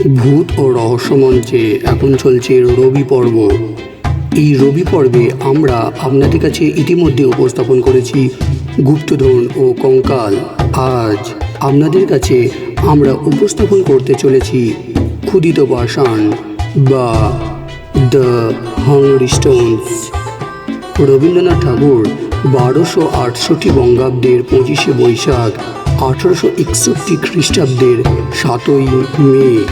ভূত ও রহস্য মঞ্চে এখন চলছে রবি পর্ব। এই রবি পর্বে আমরা আপনাদের কাছে ইতিমধ্যে উপস্থাপন করেছি গুপ্তধন ও কঙ্কাল। আজ আপনাদের কাছে আমরা উপস্থাপন করতে চলেছি ক্ষুদিত পাষাণ বা দ্য হাংরি স্টোনস। রবীন্দ্রনাথ ঠাকুর 1268 বঙ্গাব্দের 25শে বৈশাখ 1861 খ্রিস্টাব্দের 7ই মে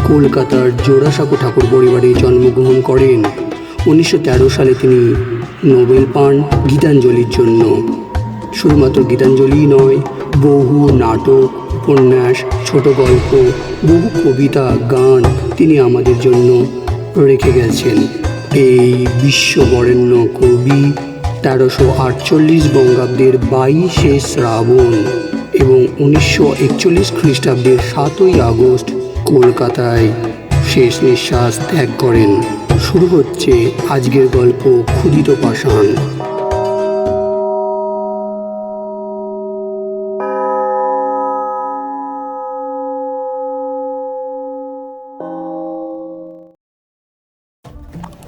কলকাতার জোড়াসাঁকো ঠাকুর পরিবারে জন্মগ্রহণ করেন। 1913 সালে তিনি নোবেল পান গীতাঞ্জলির জন্য। শুধুমাত্র গীতাঞ্জলিই নয়, বহু নাটক, উপন্যাস, ছোট গল্প, বহু কবিতা, গান তিনি আমাদের জন্য রেখে গেছেন। এই বিশ্ববরেণ্য কবি 1348 বঙ্গাব্দের 22শে শ্রাবণ এবং 1941 খ্রিস্টাব্দের 7ই আগস্ট কলকাতায় শেষ নিঃশ্বাস ত্যাগ করেন। শুরু হচ্ছে আজকের গল্প ক্ষুদিত পাষাণ।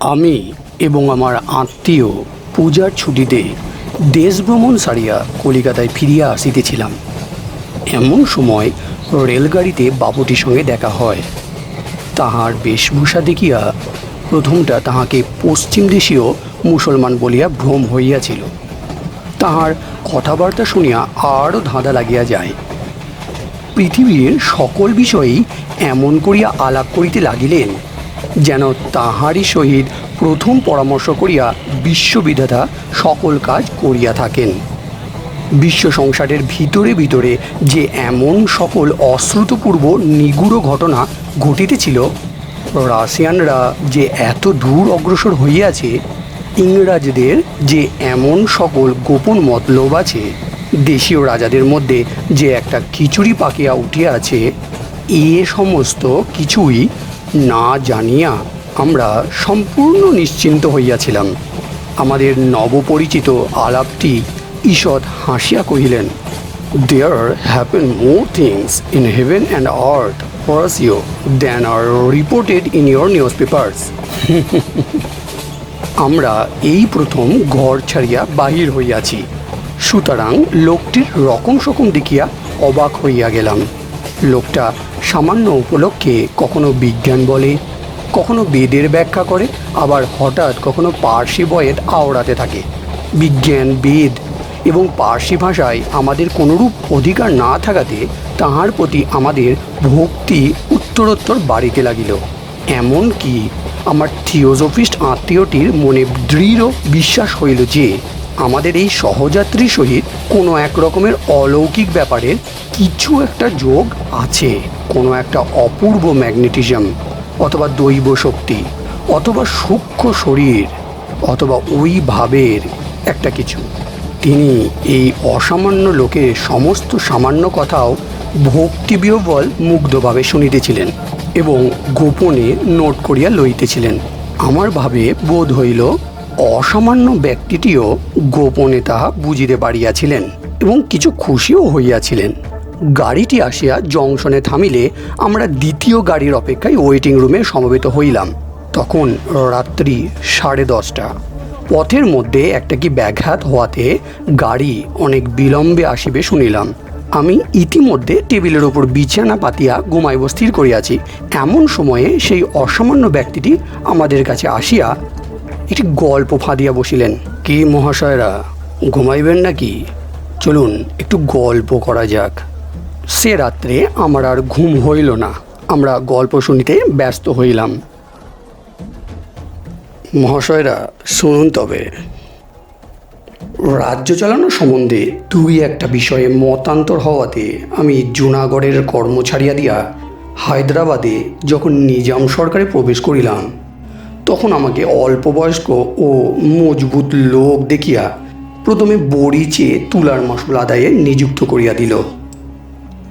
আমি এবং আমার আত্মীয় পূজার ছুটিতে দেশ ভ্রমণ সারিয়া কলিকাতায় ফিরিয়া আসিতেছিলাম। এমন সময় রেলগাড়িতে বাবুটির সঙ্গে দেখা হয়। তাহার বেশভূষা দেখিয়া প্রথমটা তাহাকে পশ্চিম দেশীয় মুসলমান বলিয়া ভ্রম হইয়াছিল। তাহার কথাবার্তা শুনিয়া আরও ধাঁধা লাগিয়া যায়। পৃথিবীর সকল বিষয়েই এমন করিয়া আলাপ করিতে লাগিলেন যেন তাহারই সহিত প্রথম পরামর্শ করিয়া বিশ্ববিধাতা সকল কাজ করিয়া থাকেন। বিশ্ব সংসারের ভিতরে ভিতরে যে এমন সকল অশ্রুতপূর্ব নিগূঢ় ঘটনা ঘটিতেছিল, রাশিয়ানরা যে এত দূর অগ্রসর হইয়াছে, ইংরাজদের যে এমন সকল গোপন মতলব আছে, দেশীয় রাজাদের মধ্যে যে একটা খিচুড়ি পাকিয়া উঠিয়া আছে, এ সমস্ত কিছুই না জানিয়া আমরা সম্পূর্ণ নিশ্চিন্ত হইয়াছিলাম। আমাদের নবপরিচিত আলাপটি ঈষৎ হাসিয়া কহিলেন, "There happen more things in heaven and earth, Horatio, than are reported in your newspapers." আমরা এই প্রথম ঘর ছাড়িয়া বাহির হইয়াছি, সুতরাং লোকটির রকম সকম দেখিয়া অবাক হইয়া গেলাম। লোকটা সামান্য উপলক্ষে কখনো বিজ্ঞান বলে, কখনো বেদের ব্যাখ্যা করে, আবার হঠাৎ কখনো পার্সি বয়েদ আওড়াতে থাকে। বিজ্ঞান, বেদ এবং পার্সি ভাষায় আমাদের কোনোরূপ অধিকার না থাকাতে তাহার প্রতি আমাদের ভক্তি উত্তরোত্তর বাড়িতে লাগিল। এমনকি আমার থিওজফিস্ট আত্মীয়টির মনে দৃঢ় বিশ্বাস হইল যে আমাদের এই সহযাত্রীর সহিত কোনো এক রকমের অলৌকিক ব্যাপারের কিছু একটা যোগ আছে, কোনো একটা অপূর্ব ম্যাগনেটিজম অথবা দৈব শক্তি অথবা সূক্ষ্ম শরীর অথবা ওই ভাবের একটা কিছু। তিনি এই অসামান্য লোকের সমস্ত সামান্য কথাও ভক্তিবিহ্বল মুগ্ধভাবে শুনিতেছিলেন এবং গোপনে নোট করিয়া লইতেছিলেন। আমার ভাবে বোধ হইল অসামান্য ব্যক্তিটিও গোপনে তাহা বুঝিতে পারিয়াছিলেন এবং কিছু খুশিও হইয়াছিলেন। গাড়িটি আসিয়া জংশনে থামিলে আমরা দ্বিতীয় গাড়ির অপেক্ষায় ওয়েটিং রুমে সমবেত হইলাম। তখন রাত্রি 10:30। পথের মধ্যে একটা কি ব্যাঘাত হওয়াতে গাড়ি অনেক বিলম্বে আসিবে শুনিলাম। আমি ইতিমধ্যে টেবিলের ওপর বিছানা পাতিয়া ঘুমাইব স্থির করিয়াছি। এমন সময়ে সেই অসামান্য ব্যক্তিটি আমাদের কাছে আসিয়া একটি গল্প ফাঁদিয়া বসিলেন। "কি মহাশয়রা, ঘুমাইবেন নাকি? চলুন একটু গল্প করা যাক।" সে রাত্রে আমার আর ঘুম হইল না। আমরা গল্প শুনিতে ব্যস্ত হইলাম। "মহাশয়রা শুনুন তবে, রাজ্য চালানো সম্বন্ধে দুই একটা বিষয়ে মতান্তর হওয়াতে আমি জুনাগড়ের কর্ম ছাড়িয়া দিয়া হায়দ্রাবাদে যখন নিজাম সরকারে প্রবেশ করিলাম, তখন আমাকে অল্প বয়স্ক ও মজবুত লোক দেখিয়া প্রথমে বড়িচে তুলার মাসুল আদায়ে নিযুক্ত করিয়া দিল।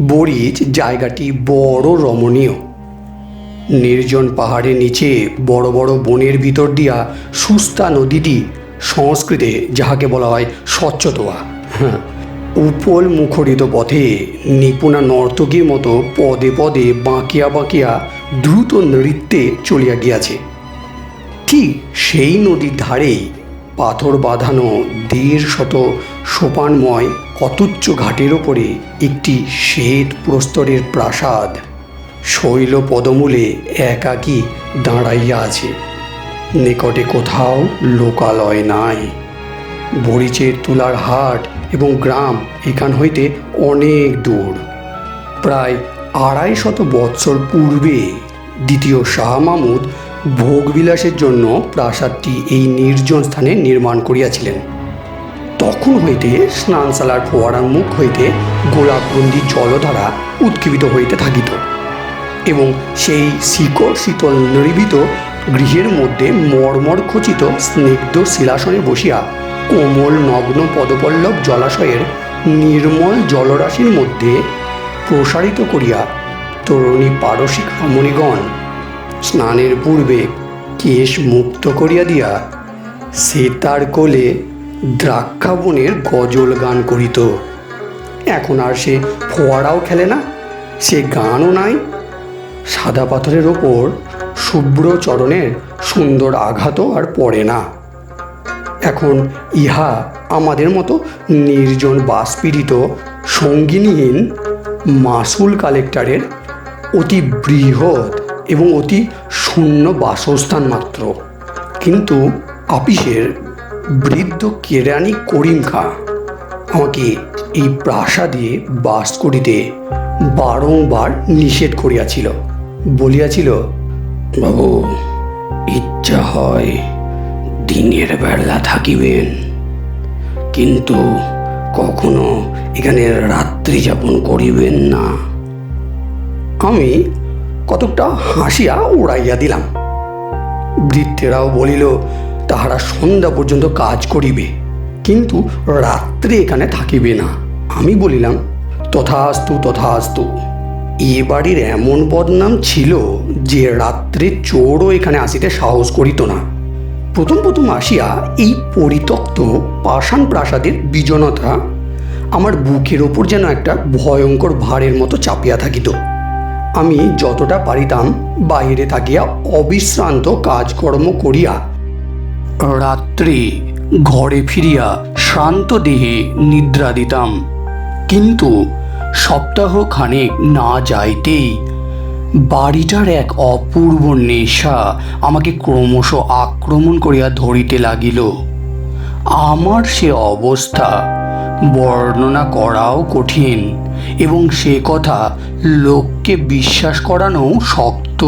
বড়িচ জায়গাটি বড় রমণীয়। নির্জন পাহাড়ের নিচে বড় বড় বনের ভিতর দিয়া সুস্তা নদীটি, সংস্কৃতে যাহাকে বলা হয় স্বচ্ছতোয়া, উপল মুখরিত পথে নিপুণা নর্তকীর মতো পদে পদে বাঁকিয়া বাঁকিয়া দ্রুত নৃত্যে চলিয়া গিয়াছে। ঠিক সেই নদীর ধারেই পাথর বাঁধানো 150 সোপানময় অতুচ্চ ঘাটের ওপরে একটি শ্বেত প্রস্তরের প্রাসাদ শৈল পদমূলে একাকী দাঁড়াইয়া আছে। নিকটে কোথাও লোকালয় নাই। বরিচের তুলার হাট এবং গ্রাম এখান হইতে অনেক দূর। প্রায় 250 বৎসর পূর্বে দ্বিতীয় শাহ মাহমুদ ভোগবিলাসের জন্য প্রাসাদটি এই নির্জন স্থানে নির্মাণ করিয়াছিলেন। তখন হইতে স্নানশালার ফোয়ারার মুখ হইতে গোলাপগন্ধি জলধারা উৎক্ষেপিত হইতে থাকিত এবং সেই শিকড় শীতল নির্ভীত গৃহের মধ্যে মর্মর খচিত স্নিগ্ধ শিলাসনে বসিয়া কোমল নগ্ন পদপল্লব জলাশয়ের নির্মল জলরাশির মধ্যে প্রসারিত করিয়া তরুণী পারসিক রমণীগণ স্নানের পূর্বে কেশ মুক্ত করিয়া দিয়া সে তার কোলে দ্রাক্ষাবনের গজল গান করিত। এখন আর সে ফোয়ারাও খেলে না, সে গানও নাই। সাদা পাথরের ওপর শুভ্র চরণের সুন্দর আঘাতও আর পড়ে না। এখন ইহা আমাদের মতো নির্জন বাষ্পীড়িত সঙ্গিনীহীন মাসুল কালেক্টরের অতি বৃহৎ এবং অতি শূন্য বাসস্থান মাত্র। কিন্তু আপিসের বৃদ্ধ কেরানি করিম খাঁ আমাকে এই প্রাসাদে বাস করিতে বারংবার নিষেধ করিয়াছিল। বলিয়াছিল, বাবু, ইচ্ছা হয় দিনের বেলা থাকিবেন, কিন্তু কখনো এখানে রাত্রি যাপন করিবেন না। আমি কতকটা হাসিয়া উড়াইয়া দিলাম। বৃদ্ধেরাও বলিল তাহারা সন্ধ্যা পর্যন্ত কাজ করিবে, কিন্তু রাত্রে এখানে থাকিবে না। আমি বলিলাম, তথাস্তু তথাস্তু। এ বাড়ির এমন বদনাম ছিল যে রাত্রে চোরও এখানে আসিতে সাহস করিত না। প্রথম প্রথম আসিয়া এই পরিত্যক্ত পাষাণ প্রাসাদের বিজনতা আমার বুকের ওপর যেন একটা ভয়ঙ্কর ভারের মতো চাপিয়া থাকিত। আমি যতটা পারিতাম বাহিরে থাকিয়া অবিশ্রান্ত কাজকর্ম করিয়া রাত্রে ঘরে ফিরিয়া শ্রান্ত দেহে নিদ্রা দিতাম। কিন্তু সপ্তাহ খানেক না যাইতেই বাড়িটার এক অপূর্ব নেশা আমাকে ক্রমশ আক্রমণ করিয়া ধরিতে লাগিল। আমার সে অবস্থা বর্ণনা করাও কঠিন এবং সে কথা লোককে বিশ্বাস করানোও শক্ত।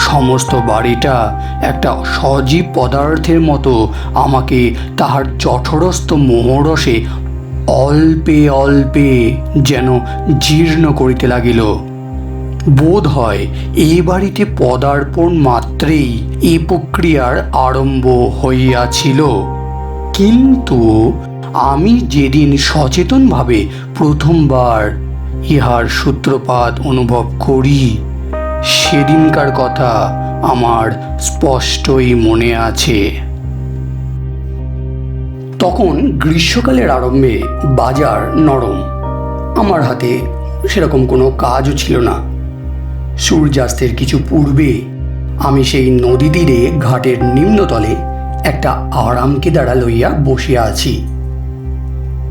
সমস্ত বাড়িটা একটা সজীব পদার্থের মতো আমাকে তাহার জঠরস্থ মোহরসে অল্পে অল্পে যেন জীর্ণ করিতে লাগিল। বোধ হয় এই বাড়িতে পদার্পণ মাত্রেই এই প্রক্রিয়ার আরম্ভ হইয়াছিল। কিন্তু আমি যেদিন সচেতনভাবে প্রথমবার ইহার সূত্রপাত অনুভব করি, সেদিনকার কথা আমার স্পষ্টই মনে আছে। তখন গ্রীষ্মকালের আরম্ভে বাজার নরম। আমার হাতে সেরকম কোনো কাজও ছিল না। সূর্যাস্তের কিছু পূর্বে আমি সেই নদী তীরে ঘাটের নিম্নতলে একটা আরাম কেদারা লইয়া বসিয়া আছি।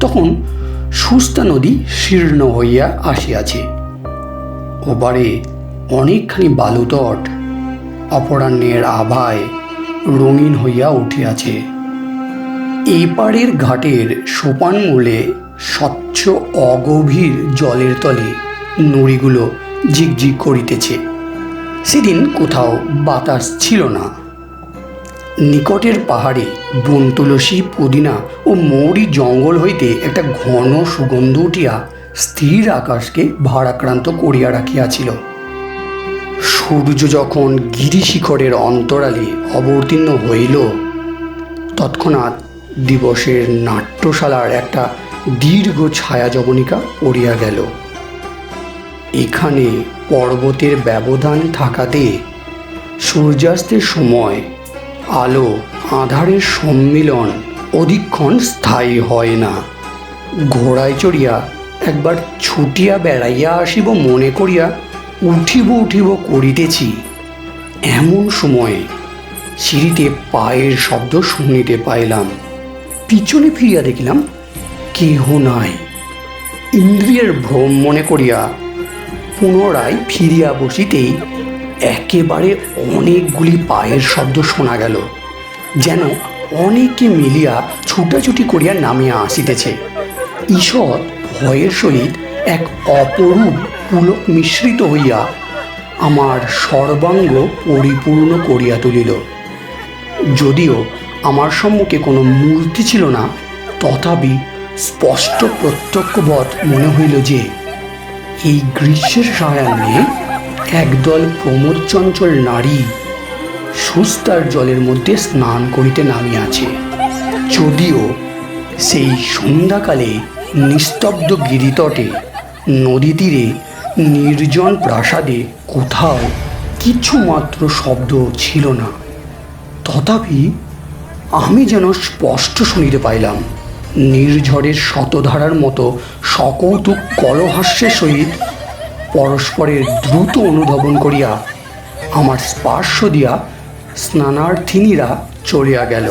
তখন সুস্তা নদী শীর্ণ হইয়া আসিয়াছে। ওপারে অনেকখানি বালুতট অপরাহ্নের আভায় রঙিন হইয়া উঠিয়াছে। এই পাড়ের ঘাটের সোপানমূলে স্বচ্ছ অগভীর জলের তলে নুড়িগুলো ঝিকঝিক করিতেছে। সেদিন কোথাও বাতাস ছিল না। নিকটের পাহাড়ে বনতুলসী, পুদিনা ও মৌরি জঙ্গল হইতে একটা ঘন সুগন্ধ উঠিয়া স্থির আকাশকে ভারাক্রান্ত করিয়া রাখিয়াছিল। সূর্য যখন গিরিশিখরের অন্তরালে অবতীর্ণ হইল, তৎক্ষণাৎ দিবসের নাট্যশালার একটা দীর্ঘ ছায়া জবনিকা পড়িয়া গেল। এখানে পর্বতের ব্যবধান থাকাতে সূর্যাস্তের সময় আলো আঁধারের সম্মিলন অধিকক্ষণ স্থায়ী হয় না। ঘোড়ায় চড়িয়া একবার ছুটিয়া বেড়াইয়া আসিব মনে করিয়া উঠিব করিতেছি, এমন সময়ে সিঁড়িতে পায়ের শব্দ শুনিতে পাইলাম। পিছনে ফিরিয়া দেখিলাম কেহ নাই। ইন্দ্রিয়ের ভ্রম মনে করিয়া পুনরায় ফিরিয়া বসিতেই একেবারে অনেকগুলি পায়ের শব্দ শোনা গেল, যেন অনেকে মিলিয়া ছুটাছুটি করিয়া নামিয়া আসিতেছে। ঈষৎ ভয়ের সহিত এক অপরূপ পুলক মিশ্রিত হইয়া আমার সর্বাঙ্গ পরিপূর্ণ করিয়া তুলিল। যদিও আমার সম্মুখে কোনো মূর্তি ছিল না, তথাপি স্পষ্ট প্রত্যক্ষবৎ মনে হইল যে এই গ্রীষ্মের সায়াহ্নে একদল প্রমোদচঞ্চল নারী সুস্তার জলের মধ্যে স্নান করিতে নামিয়াছে। যদিও সেই সন্ধ্যাকালে নিস্তব্ধ গিরিতটে, নদী তীরে, নির্জন প্রাসাদে কোথাও কিছুমাত্র শব্দ ছিল না, তথাপি আমি যেন স্পষ্ট শুনিতে পাইলাম নির্ঝরের শতধারার মতো সকৌতুক কলহাস্যের সহিত পরস্পরের দ্রুত অনুধাবন করিয়া আমার স্পর্শ দিয়া স্নানার্থিনীরা চলিয়া গেল।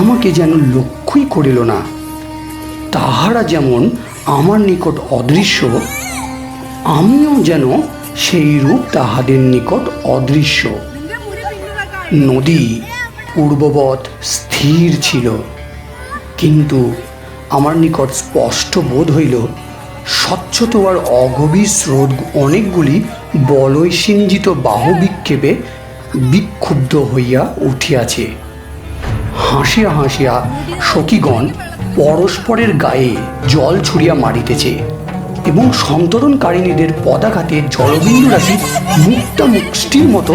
আমাকে যেন লক্ষ্যই করিল না। তাহারা যেমন আমার নিকট অদৃশ্য, আমিও যেন সেই রূপ তাহাদের নিকট অদৃশ্য। নদী পূর্ববৎ স্থির ছিল, কিন্তু আমার নিকট স্পষ্ট বোধ হইল স্বচ্ছতোয়ার অগভীর স্রোত অনেকগুলি বলয়সিঞ্জিত বাহুবিক্ষেপে বিক্ষুব্ধ হইয়া উঠিয়াছে। হাসিয়া হাসিয়া সখীগণ পরস্পরের গায়ে জল ছুড়িয়া মারিতেছে এবং সন্তরণকারিণীদের পদাঘাতে জলবিন্দু রাশি মুক্তা মুষ্টির মতো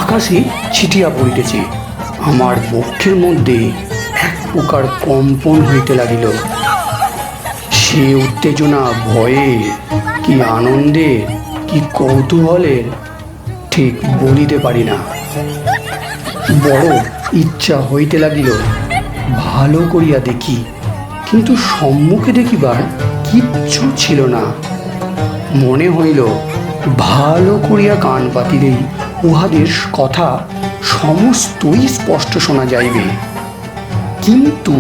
আকাশে ছিটিয়া পড়িতেছে। আমার বক্ষের মধ্যে এক প্রকার কম্পন হইতে লাগিল। সে উত্তেজনা ভয়ে, কি আনন্দে, কি কৌতূহলের, ঠিক বলিতে পারি না। বড় ইচ্ছা হইতে লাগিল ভালো করিয়া দেখি, কিন্তু সম্মুখে দেখিবার কিচ্ছু ছিল না। মনে হইল ভালো করিয়া কান পাতিলেই উহাদের কথা সমস্তই স্পষ্ট শোনা যাইবে, কিন্তু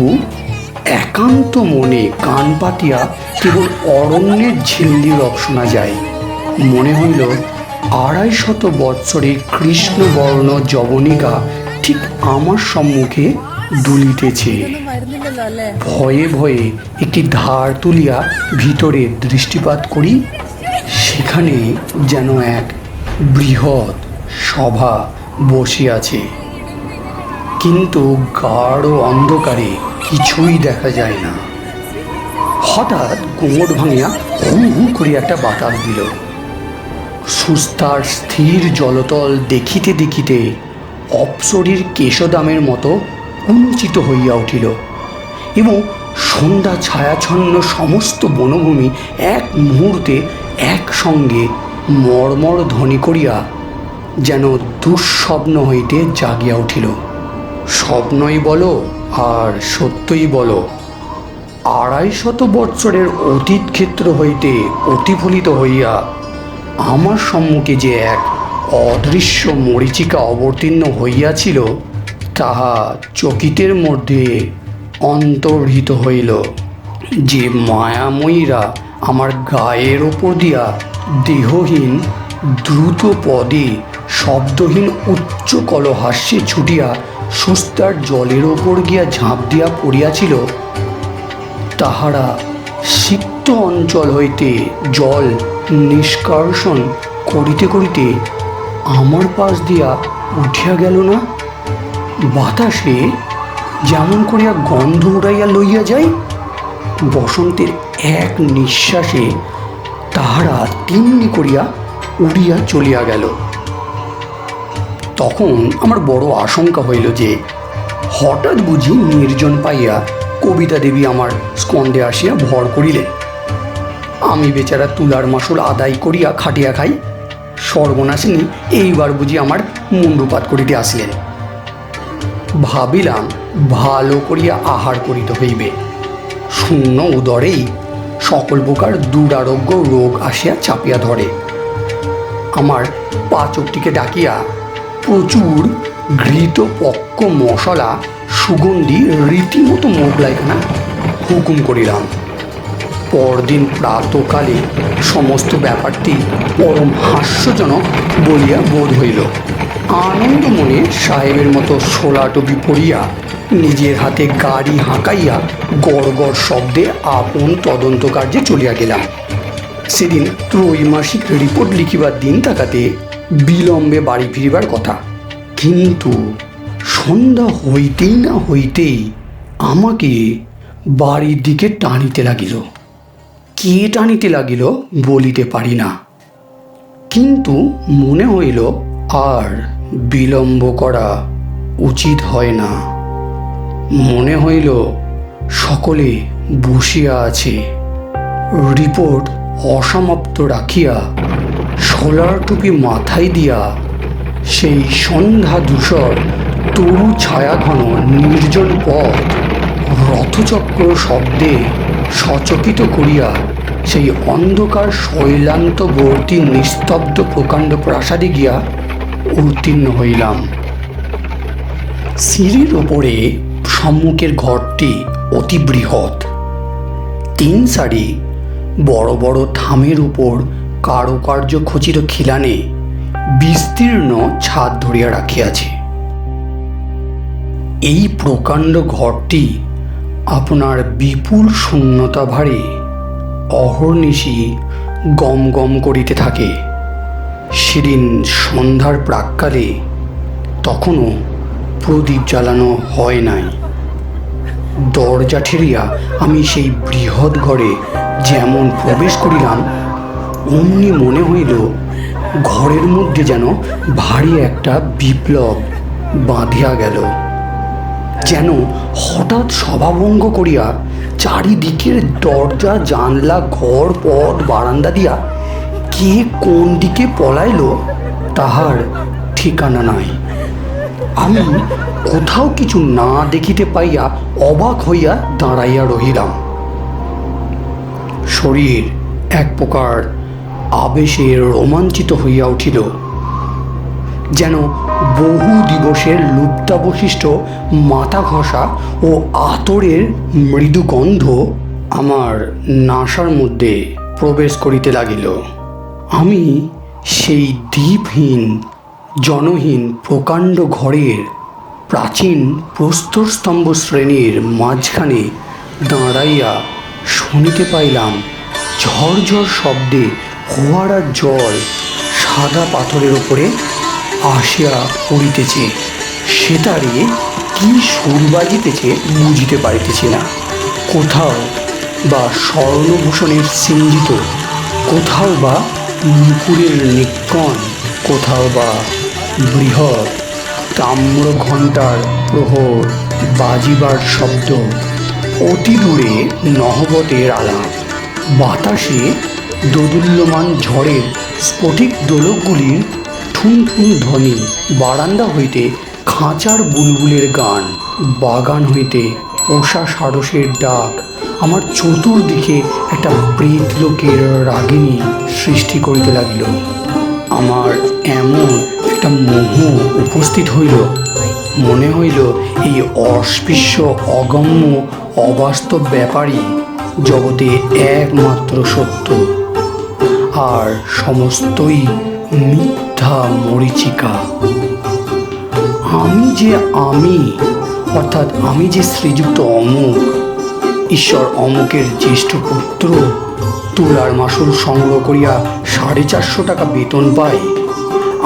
একান্ত মনে কান পাতিয়া কেবল অরণ্যের ঝিল্লি রব শোনা যায়। মনে হইল 250 বৎসরের কৃষ্ণবর্ণ যবনিকা ঠিক আমার সম্মুখে দুলিতেছে। ভয়ে ভয়ে একটি ধার তুলিয়া ভিতরে দৃষ্টিপাত করি, সেখানে যেন এক বৃহৎ সভা বসিয়াছে, কিন্তু গাঢ় অন্ধকারে কিছুই দেখা যায় না। হঠাৎ কোমর ভাঙিয়া হু হু করিয়া একটা বাতাস দিল। সুস্তার স্থির জলতল দেখিতে দেখিতে অপ্সরীর কেশদামের মতো কুঞ্চিত হইয়া উঠিল এবং সন্ধ্যা ছায়াচ্ছন্ন সমস্ত বনভূমি এক মুহূর্তে একসঙ্গে মর্মর ধ্বনি করিয়া যেন দুঃস্বপ্ন হইতে জাগিয়া উঠিল। স্বপ্নই বলো আর সত্যই বলো, 250 বৎসরের অতীত ক্ষেত্র হইতে প্রতিফলিত হইয়া আমার সম্মুখে যে এক অদৃশ্য মরীচিকা অবতীর্ণ হইয়াছিল, তাহা চকিতের মধ্যে অন্তর্হিত হইল। যে মায়াময়ীরা আমার গায়ের ওপর দিয়া দেহহীন দ্রুত পদে শব্দহীন উচ্চ কলহাস্যে ছুটিয়া সুস্তার জলের ওপর গিয়া ঝাঁপ দিয়া পড়িয়াছিল, তাহারা সিক্ত অঞ্চল হইতে জল নিষ্কাশন করিতে করিতে আমার পাশ দিয়া উঠিয়া গেল না? বাতাসে যেমন করিয়া গন্ধ উড়াইয়া লইয়া যায়, বসন্তের এক নিঃশ্বাসে তাহারা তেমনি করিয়া উড়িয়া চলিয়া গেল। তখন আমার বড় আশঙ্কা হইল যে হঠাৎ বুঝি নির্জন পাইয়া কবিতা দেবী আমার স্কন্ধে আসিয়া ভর করিলেন। আমি বেচারা তুলার মাসুল আদায় করিয়া খাটিয়া খাই, সর্বনাশিনী এইবার বুঝি আমার মুণ্ডুপাত করিতে আসিলেন। ভাবিলাম ভালো করিয়া আহার করিতে হইবে, শূন্য উদরেই সকল প্রকার দুরারোগ্য রোগ আসিয়া চাপিয়া ধরে। আমার পাচকটিকে ডাকিয়া প্রচুর ঘৃত পক্ক মশলা সুগন্ধি রীতিমতো মোগলাইখানা হুকুম করিলাম। পরদিন প্রাতকালে সমস্ত ব্যাপারটি পরম হাস্যজনক বলিয়া বোধ হইল। আনন্দ মনে সাহেবের মতো শোলা টুপি পরিয়া নিজের হাতে গাড়ি হাঁকাইয়া গড় গড় শব্দে আপন তদন্ত কার্যে চলিয়া গেলাম। সেদিন ত্রৈমাসিক রিপোর্ট লিখিবার দিন থাকাতে বিলম্বে বাড়ি ফিরিবার কথা, কিন্তু সন্ধ্যা হইতেই না হইতেই আমাকে বাড়ির দিকে টানিতে লাগিল। কে টানিতে লাগিল বলিতে পারি না, কিন্তু মনে হইল আর বিলম্ব করা উচিত হয় না। মনে হইল সকলে বসিয়া আছে। রিপোর্ট অসমাপ্ত রাখিয়া সোলার টুপি মাথায় দিয়া সেই সন্ধ্যা ধূসর তরু ছায়াঘন নির্জন পথ রথচক্র শব্দে সচকিত করিয়া সেই অন্ধকার শৈলান্তবর্তী নিস্তব্ধ প্রকাণ্ড প্রাসাদে গিয়া উত্তীর্ণ হইলাম। সিঁড়ির ওপরে সম্মুখের ঘরটি অতি বৃহৎ। 3 সারি বড় বড় থামের উপর কারুকার্য খচিত খিলানে বিস্তীর্ণ ছাদ ধরিয়া রাখিয়াছে। এই প্রকাণ্ড ঘরটি আপনার বিপুল শূন্যতা ভারে অহর্নিশি গম গম করিতে থাকে। সেদিন সন্ধ্যার প্রাক্কালে তখনও প্রদীপ জ্বালানো হয় নাই। দরজা ঠেলিয়া আমি সেই বৃহৎ ঘরে যেমন প্রবেশ করিলাম, অমনি মনে হইল ঘরের মধ্যে যেন ভারী একটা বিপ্লব বাঁধিয়া গেল। যেন হঠাৎ সভাভঙ্গ করিয়া চারিদিকের দরজা জানলা ঘর পথ বারান্দা দিয়া কে কোন দিকে পলাইল তাহার ঠিকানা নাই। আমি কোথাও কিছু না দেখিতে পাইয়া অবাক হইয়া দাঁড়াইয়া রহিলাম। শরীর এক প্রকার আবেশে রোমাঞ্চিত হইয়া উঠিল। যেন বহু দিবসের লুপ্তাবশিষ্ট মাথা ঘষা ও আতরের মৃদু গন্ধ আমার নাসার মধ্যে প্রবেশ করিতে লাগিল। আমি সেই দ্বীপহীন জনহীন প্রকাণ্ড ঘরের প্রাচীন প্রস্তরস্তম্ভ শ্রেণীর মাঝখানে দাঁড়াইয়া শুনিতে পাইলাম ঝরঝর শব্দে ফোয়ারার জল সাদা পাথরের উপরে আসিয়া পড়িতেছে। সেটারে কি সুর বাজিতেছে বুঝিতে পারিতেছি না। কোথাও বা স্বর্ণভূষণের সিঞ্জিত, কোথাও বা মুকুরের নিক্কণ, কোথাও বা বৃহৎ তাম্র ঘণ্টার প্রহর বাজিবার শব্দ, অতি দূরে নহবতের আলাপ, বাতাসে দোদুল্যমান ঝড়ের স্ফটিক দোলকগুলির ঠুন ঠুন ধ্বনি, বারান্দা হইতে খাঁচার বুলবুলের গান, বাগান হইতে পোষা সারসের ডাক আমার চতুর্দিকে একটা প্রেত লোকের রাগিনী সৃষ্টি করিতে লাগিল। আমার এমন একটা মোহ উপস্থিত হইল, মনে হইল এই অস্পৃশ্য অগম্য অবাস্তব ব্যাপারই জগতে একমাত্র সত্য, আর সমস্তই মিথ্যা মরীচিকা। আমি যে আমি, অর্থাৎ আমি যে শ্রীযুক্ত অমুক, ঈশ্বর অমুকের জ্যেষ্ঠ পুত্র, তুলার মাসুল সংগ্রহ করিয়া 450 টাকা বেতন পাই,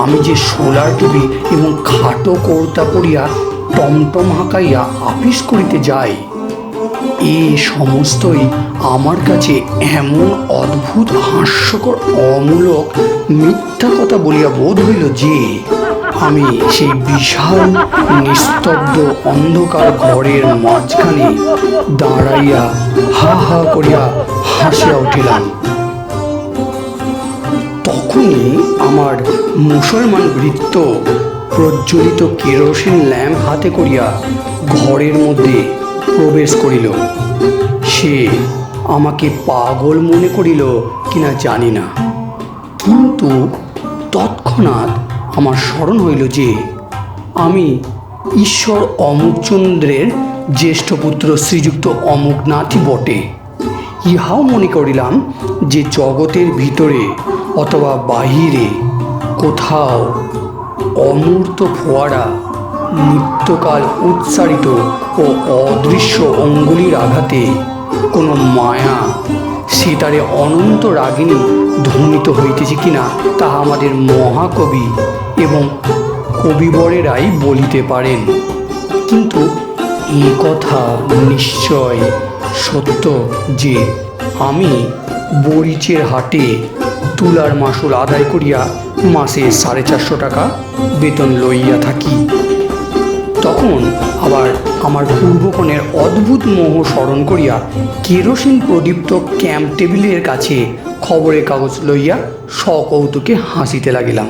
আমি যে সোলার টুপি এবং খাটো কর্তা পরিয়া টমটম হাঁকাইয়া আপিস করিতে যাই, এ সমস্তই আমার কাছে এমন অদ্ভুত হাস্যকর অমূলক মিথ্যা কথা বলিয়া বোধ হইল যে আমি সেই বিশাল নিস্তব্ধ অন্ধকার ঘরের মাঝখানে দাঁড়াইয়া হা হা করিয়া হাসিয়া উঠিলাম। তখনই আমার মুসলমান ভৃত্য প্রজ্বলিত কেরোসিন ল্যাম্প হাতে করিয়া ঘরের মধ্যে প্রবেশ করিল। সে আমাকে পাগল মনে করিল কিনা জানি না, কিন্তু তৎক্ষণাৎ আমার স্মরণ হইল যে আমি ঈশ্বর অমুকচন্দ্রের জ্যেষ্ঠ পুত্র শ্রীযুক্ত অমুকনাথই বটে। ইহাও মনে করিলাম যে জগতের ভিতরে অথবা বাহিরে কোথাও অমূর্ত ফোয়ারা নিত্যকাল উচ্চারিত ও অদৃশ্য অঙ্গুলির আঘাতে কোনো মায়া সেতারে অনন্ত রাগিনী ধ্বনিত হইতেছে কিনা তাহা আমাদের মহাকবি এবং কবিবরেরাই বলিতে পারেন। কিন্তু এ কথা নিশ্চয় সত্য যে আমি বরিচের হাটে তুলার মাসুল আদায় করিয়া মাসে 450 টাকা বেতন লইয়া থাকি। তখন আবার আমার পূর্বকণের অদ্ভুত মোহ স্মরণ করিয়া কেরোসিন প্রদীপ্ত ক্যাম্প টেবিলের কাছে খবরের কাগজ লইয়া সকৌতুকে হাসিতে লাগিলাম।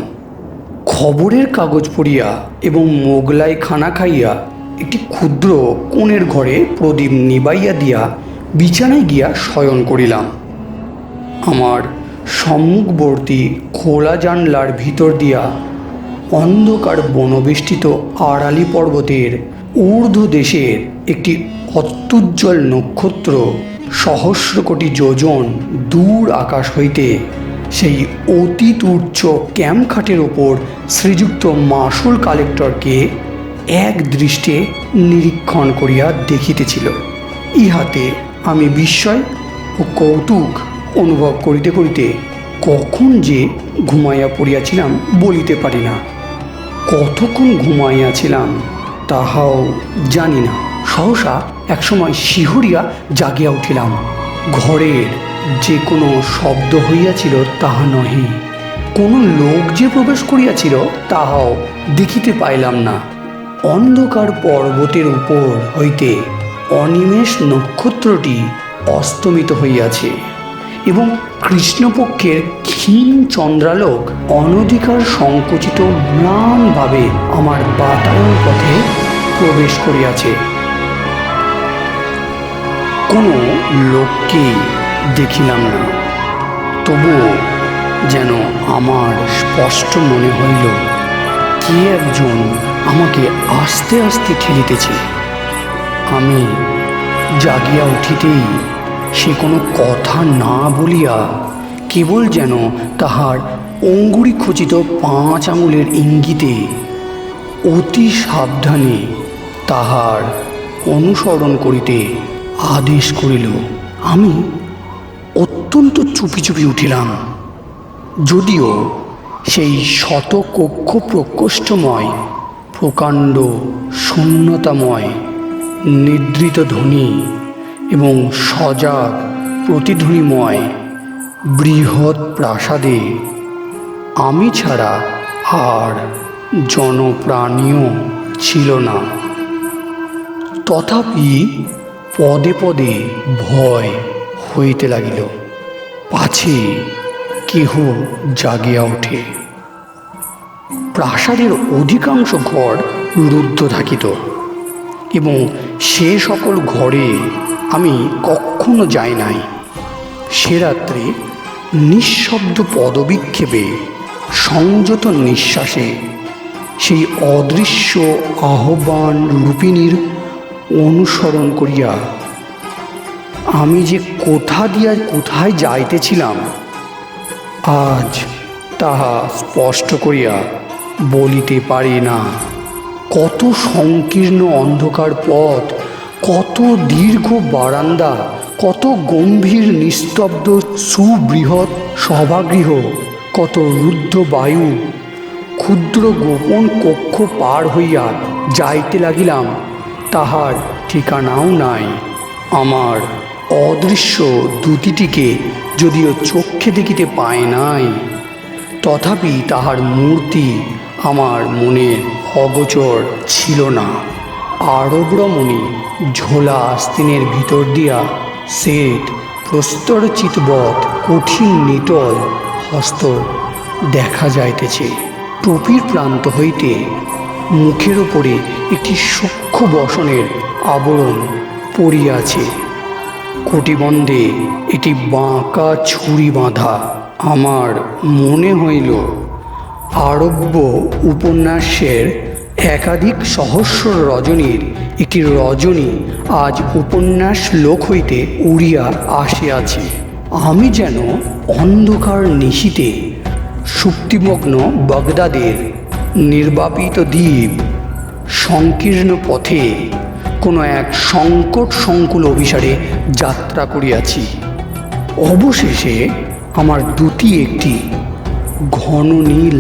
খবরের কাগজ পড়িয়া এবং মোগলাই খানা খাইয়া একটি ক্ষুদ্র কোণের ঘরে প্রদীপ নিবাইয়া দিয়া বিছানায় গিয়া শয়ন করিলাম। আমার সম্মুখবর্তী খোলা জানলার ভিতর দিয়া অন্ধকার বনবেষ্টিত আড়ালি পর্বতের ঊর্ধ্ব দেশের একটি অত্যুজ্জ্বল নক্ষত্র সহস্র কোটি যোজন দূর আকাশ হইতে সেই অতীত উচ্চ ক্যাম্পখাটের ওপর শ্রীযুক্ত মাসুল কালেক্টরকে এক দৃষ্টে নিরীক্ষণ করিয়া দেখিতেছিল। ইহাতে আমি বিস্ময় ও কৌতুক অনুভব করিতে করিতে কখন যে ঘুমাইয়া পড়িয়াছিলাম বলিতে পারি না। কতক্ষণ ঘুমাইয়াছিলাম তাহাও জানি না। সহসা একসময় শিহরিয়া জাগিয়া উঠিলাম। ঘরের যে কোনো শব্দ হইয়াছিল তাহা নহে, কোনো লোক যে প্রবেশ করিয়াছিল তাহাও দেখিতে পাইলাম না। অন্ধকার পর্বতের উপর হইতে অনিমেষ নক্ষত্রটি অস্তমিত হইয়াছে এবং কৃষ্ণপক্ষের ক্ষীণ চন্দ্রালোক অনধিকার সংকুচিত ম্লানভাবে আমার বাতায়ন পথে প্রবেশ করিয়াছে। কোনো লোককেই দেখিলাম না, তবুও যেন আমার স্পষ্ট মনে হইল কে একজন আমাকে আস্তে আস্তে ঠেলিতেছে। আমি জাগিয়া উঠিতেই সে কোনো কথা না বলিয়া কেবল যেন তাহার অঙ্গুরি খচিত 5 আঙুলের ইঙ্গিতে অতি সাবধানে তাহার অনুসরণ করিতে আদেশ করিল। আমি অত্যন্ত চুপি চুপি উঠিলাম, যদিও সেই শতকক্ষ প্রকোষ্ঠময় প্রকাণ্ড শূন্যতাময় নিদ্রিত ধ্বনি এবং সজাগ প্রতিধ্বনিময় বৃহৎ প্রাসাদে আমি ছাড়া আর জনপ্রাণীও ছিল না। তথাপি পদে পদে ভয় হইতে লাগিল, পাছে কেহ জাগিয়া ওঠে। প্রাসাদের অধিকাংশ ঘর রুদ্ধ থাকিত এবং সে সকল ঘরে আমি কখনো যাই নাই। সে রাত্রে নিঃশব্দ পদবিক্ষেপে সংযত নিঃশ্বাসে সেই অদৃশ্য আহ্বান রূপিণীর অনুসরণ করিয়া আমি যে কোথা দিয়া কোথায় যাইতেছিলাম আজ তাহা স্পষ্ট করিয়া বলিতে পারি না। কত সংকীর্ণ অন্ধকার পথ, কত দীর্ঘ বারান্দা, কত গম্ভীর নিস্তব্ধ সুবৃহৎ সভাগৃহ, কত রুদ্ধ বায়ু, ক্ষুদ্র গোপন কক্ষ পার হইয়া যাইতে লাগিলাম তাহার ঠিকানাও নাই। আমার অদৃশ্য দূতিটিকে যদিও চক্ষে দেখিতে পায় নাই, তথাপি তাহার মূর্তি আমার মনে অগোচর ছিল না। আরব রমণী ঝোলা আস্তিনের ভিতর দিয়া শ্বেত প্রস্তর চিতবৎ কঠিন নিটল হস্ত দেখা যাইতেছে। টুপির প্রান্ত হইতে মুখের ওপরে একটি সূক্ষ্ম বসনের আবরণ পড়িয়াছে। কটিবন্ধে এটি বাঁকা ছুরি বাঁধা। আমার মনে হইল আরব্য উপন্যাসের একাধিক সহস্র রজনীর একটি রজনী আজ উপন্যাস লোক হইতে উড়িয়া আসিয়াছে। আমি যেন অন্ধকার নিশীতে সুপ্তিমগ্ন বাগদাদের নির্বাপিত দ্বীপ সংকীর্ণ পথে কোনো এক সংকট সংকুল অভিসারে যাত্রা করিয়াছি। অবশেষে আমার দুটি একটি ঘন নীল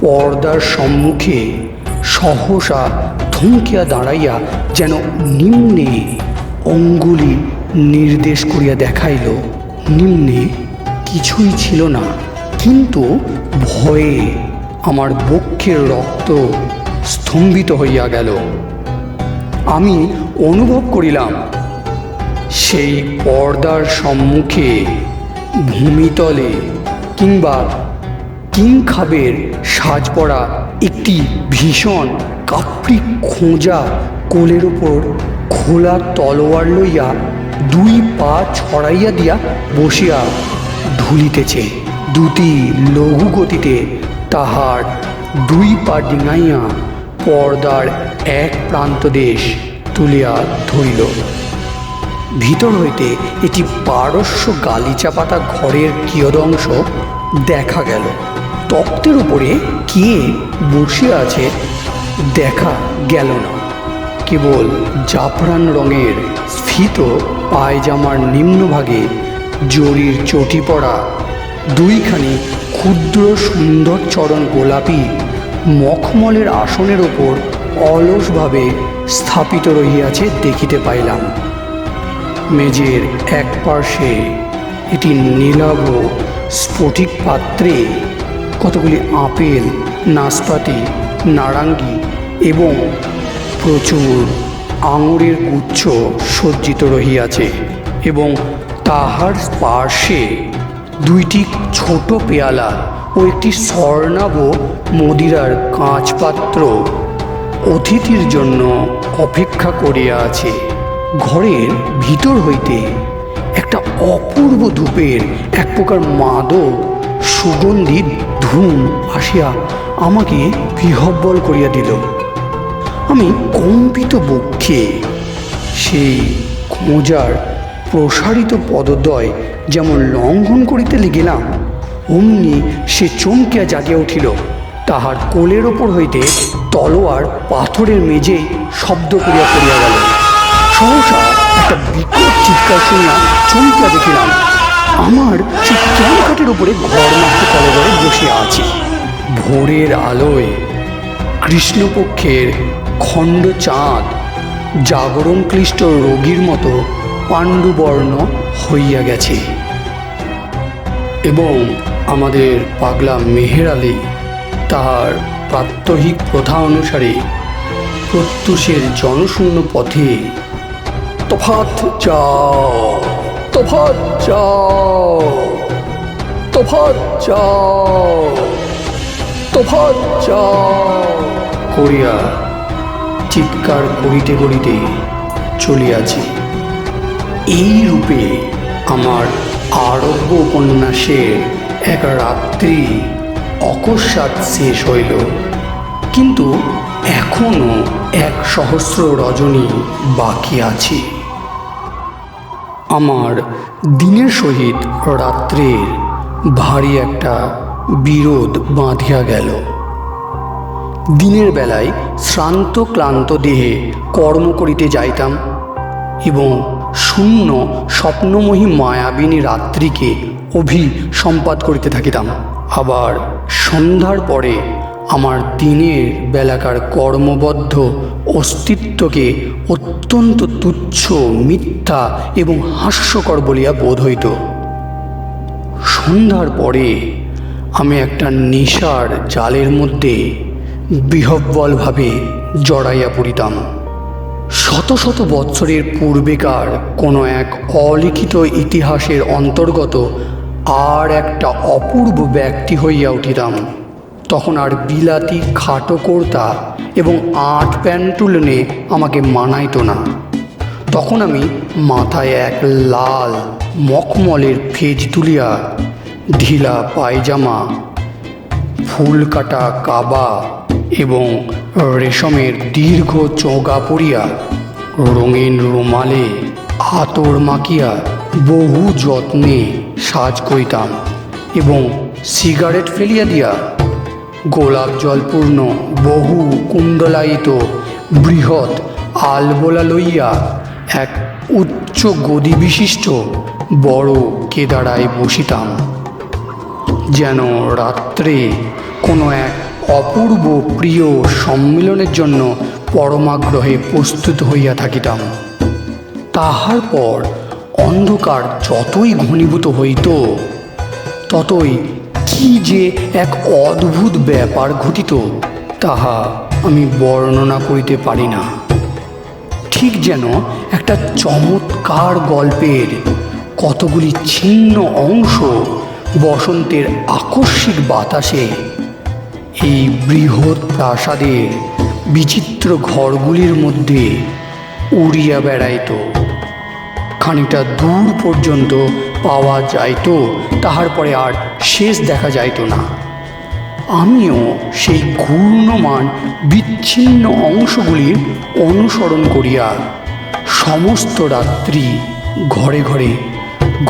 পর্দার সম্মুখে সহসা থমকিয়া দাঁড়াইয়া যেন নিম্নে অঙ্গুলি নির্দেশ করিয়া দেখাইল। নিম্নে কিছুই ছিল না, কিন্তু ভয়ে আমার বক্ষের রক্ত স্তম্ভিত হইয়া গেল। আমি অনুভব করিলাম সেই পর্দার সম্মুখে ভূমিতলে কিংবা কিংখাবের সাজ পড়া একটি ভীষণ কাপড়ি খোঁজা কোলের ওপর খোলা তলোয়ার লইয়া দুই পা ছড়াইয়া দিয়া বসিয়া ঢুলিতেছে। দুটি লঘু গতিতে তাহার দুই পা ডিঙাইয়া পর্দার এক প্রান্ত দেশ তুলিয়া ধরিল। ভিতর হইতে একটি পারস্য গালিচা পাতা ঘরের কিয়দংশ দেখা গেল। তক্তের উপরে কে বসিয়া আছে দেখা গেল না, কেবল জাফরান রঙের স্ফীত পায়জামার নিম্নভাগে জরির চটি পড়া দুইখানি ক্ষুদ্র সুন্দর চরণ গোলাপি মখমলের আসনের ওপর অলসভাবে স্থাপিত রহিয়াছে দেখিতে পাইলাম। মেজের এক পার্শ্বে এটি নীলাভ স্ফটিক পাত্রে কতগুলি আপেল, নাশপাতি, নারাঙ্গি এবং প্রচুর আঙুরের গুচ্ছ সজ্জিত রহিয়াছে এবং তাহার পার্শ্বে দুইটি ছোট পেয়ালা ও একটি স্বর্ণাভ মদিরার কাঁচ পাত্র অতিথির জন্য অপেক্ষা করিয়া আছে। ঘরের ভিতর হইতে একটা অপূর্ব ধূপের এক প্রকার মাদক সুগন্ধি ধূম আসিয়া আমাকে বিহ্বল করিয়া দিল। আমি কম্পিত বক্ষে সেই খোঁজার প্রসারিত পদদ্বয় যেমন লঙ্ঘন করিতে গেলাম, অমনি সে চমকিয়া জাগিয়া উঠিল। তাহার কোলের ওপর হইতে তলোয়ার পাথরের মেঝেই শব্দ করিয়া পড়িয়া গেল। সহসা একটা বিকট চিৎকার শুনিয়া চমকিয়া দেখিলাম আমার সে ক্যানকাটের উপরে ঘরমাক্ত কলেবরে বসিয়া আছে। ভোরের আলোয় কৃষ্ণপক্ষের খণ্ড চাঁদ জাগরণ ক্লিষ্ট রোগীর মতো পাণ্ডুবর্ণ হইয়া গেছে এবং আমাদের পাগলা মেহের আলী তাহার প্রাত্যহিক প্রথা অনুসারে প্রত্যুষের জনশূন্য পথে তফাৎ যাও, তফাৎ যাও, তফাৎ যাও, তফাৎ যাও করিয়া চিৎকার করিতে করিতে চলিয়াছি। এই রূপে আমার আরব্য উপন্যাসের এক রাত্রি অকস্মাৎ শেষ হইল, কিন্তু এখনো 1,000 রজনী বাকি আছে। আমার দিনের সহিত রাত্রের ভারী একটা বিরোধ বাঁধিয়া গেল। দিনের বেলায় শ্রান্ত ক্লান্ত দেহে কর্ম করিতে যাইতাম এবং শূন্য স্বপ্নময়ী মায়াবিনী রাত্রিকে সম্পাদ করিতে থাকিতাম। আবার সন্ধ্যার পরে আমার দিনের বেলাকার কর্মবদ্ধ অস্তিত্বকে অত্যন্ত তুচ্ছ, মিথ্যা এবং হাস্যকর বলিয়া বোধ হইত। সন্ধ্যার পরে আমি একটা নেশার জালের মধ্যে বিহ্বলভাবে জড়াইয়া পড়িতাম। শত শত বৎসরের পূর্বেকার কোনো এক অলিখিত ইতিহাসের অন্তর্গত আর একটা অপূর্ব ব্যক্তি হইয়া উঠিতাম। তখন আর বিলাতি খাটো কর্তা এবং 8 প্যান্টুলনে আমাকে মানাইত না। তখন আমি মাথায় এক লাল মখমলের ফেজ তুলিয়া, ঢিলা পায়জামা, ফুল কাটা কাবা এবং রেশমের দীর্ঘ চোগা পরিয়া, রঙিন রুমালে আতর মাখিয়া বহু যত্নে সাজ করিতাম এবং সিগারেট ফেলিয়া দিয়া গোলাপ জলপূর্ণ বহু কুণ্ডলায়িত বৃহৎ আলবোলা লইয়া এক উচ্চ গদি বিশিষ্ট বড় কেদারায় বসিতাম, যেন রাত্রে কোনো এক অপূর্ব প্রিয় সম্মিলনের জন্য পরমাগ্রহে প্রস্তুত হইয়া থাকিতাম। তাহার পর অন্ধকার যতই ঘনীভূত হইত, ততই কি যে এক অদ্ভুত ব্যাপার ঘটিত, তাহা আমি বর্ণনা করিতে পারি না। ঠিক যেন একটা চমৎকার গল্পের কতগুলি ছিন্ন অংশ বসন্তের আকস্মিক বাতাসে এই বৃহৎ প্রাসাদের বিচিত্র ঘরগুলির মধ্যে উড়িয়া বেড়াইত। খানিকটা দূর পর্যন্ত পাওয়া যাইত, তাহার পরে আর শেষ দেখা যাইত না। আমিও সেই ঘূর্ণমান বিচ্ছিন্ন অংশগুলির অনুসরণ করিয়া সমস্ত রাত্রি ঘরে ঘরে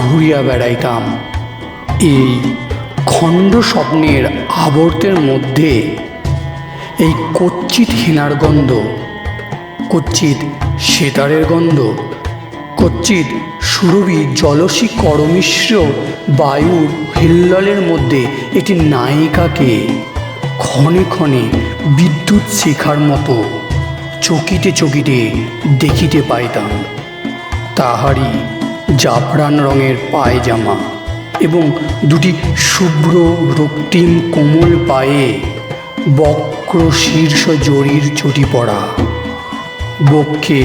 ঘুরিয়া বেড়াইতাম। এই খণ্ড স্বপ্নের আবর্তের মধ্যে এই কচ্ছিৎ হেনার গন্ধ, কচ্ছিৎ সেতারের গন্ধ, কচ্ছিৎ সুরভি জলসী করমিশ্র বায়ুর হিল্ললের মধ্যে একটি নায়িকাকে ক্ষণে ক্ষণে বিদ্যুৎ শিখার মতো চকিতে চকিতে দেখিতে পাইতাম। তাহারই জাফরান রঙের পায়জামা এবং দুটি শুভ্র রক্তিম কোমল পায়ে বক্র শীর্ষ জরির চটি পড়া, বক্ষে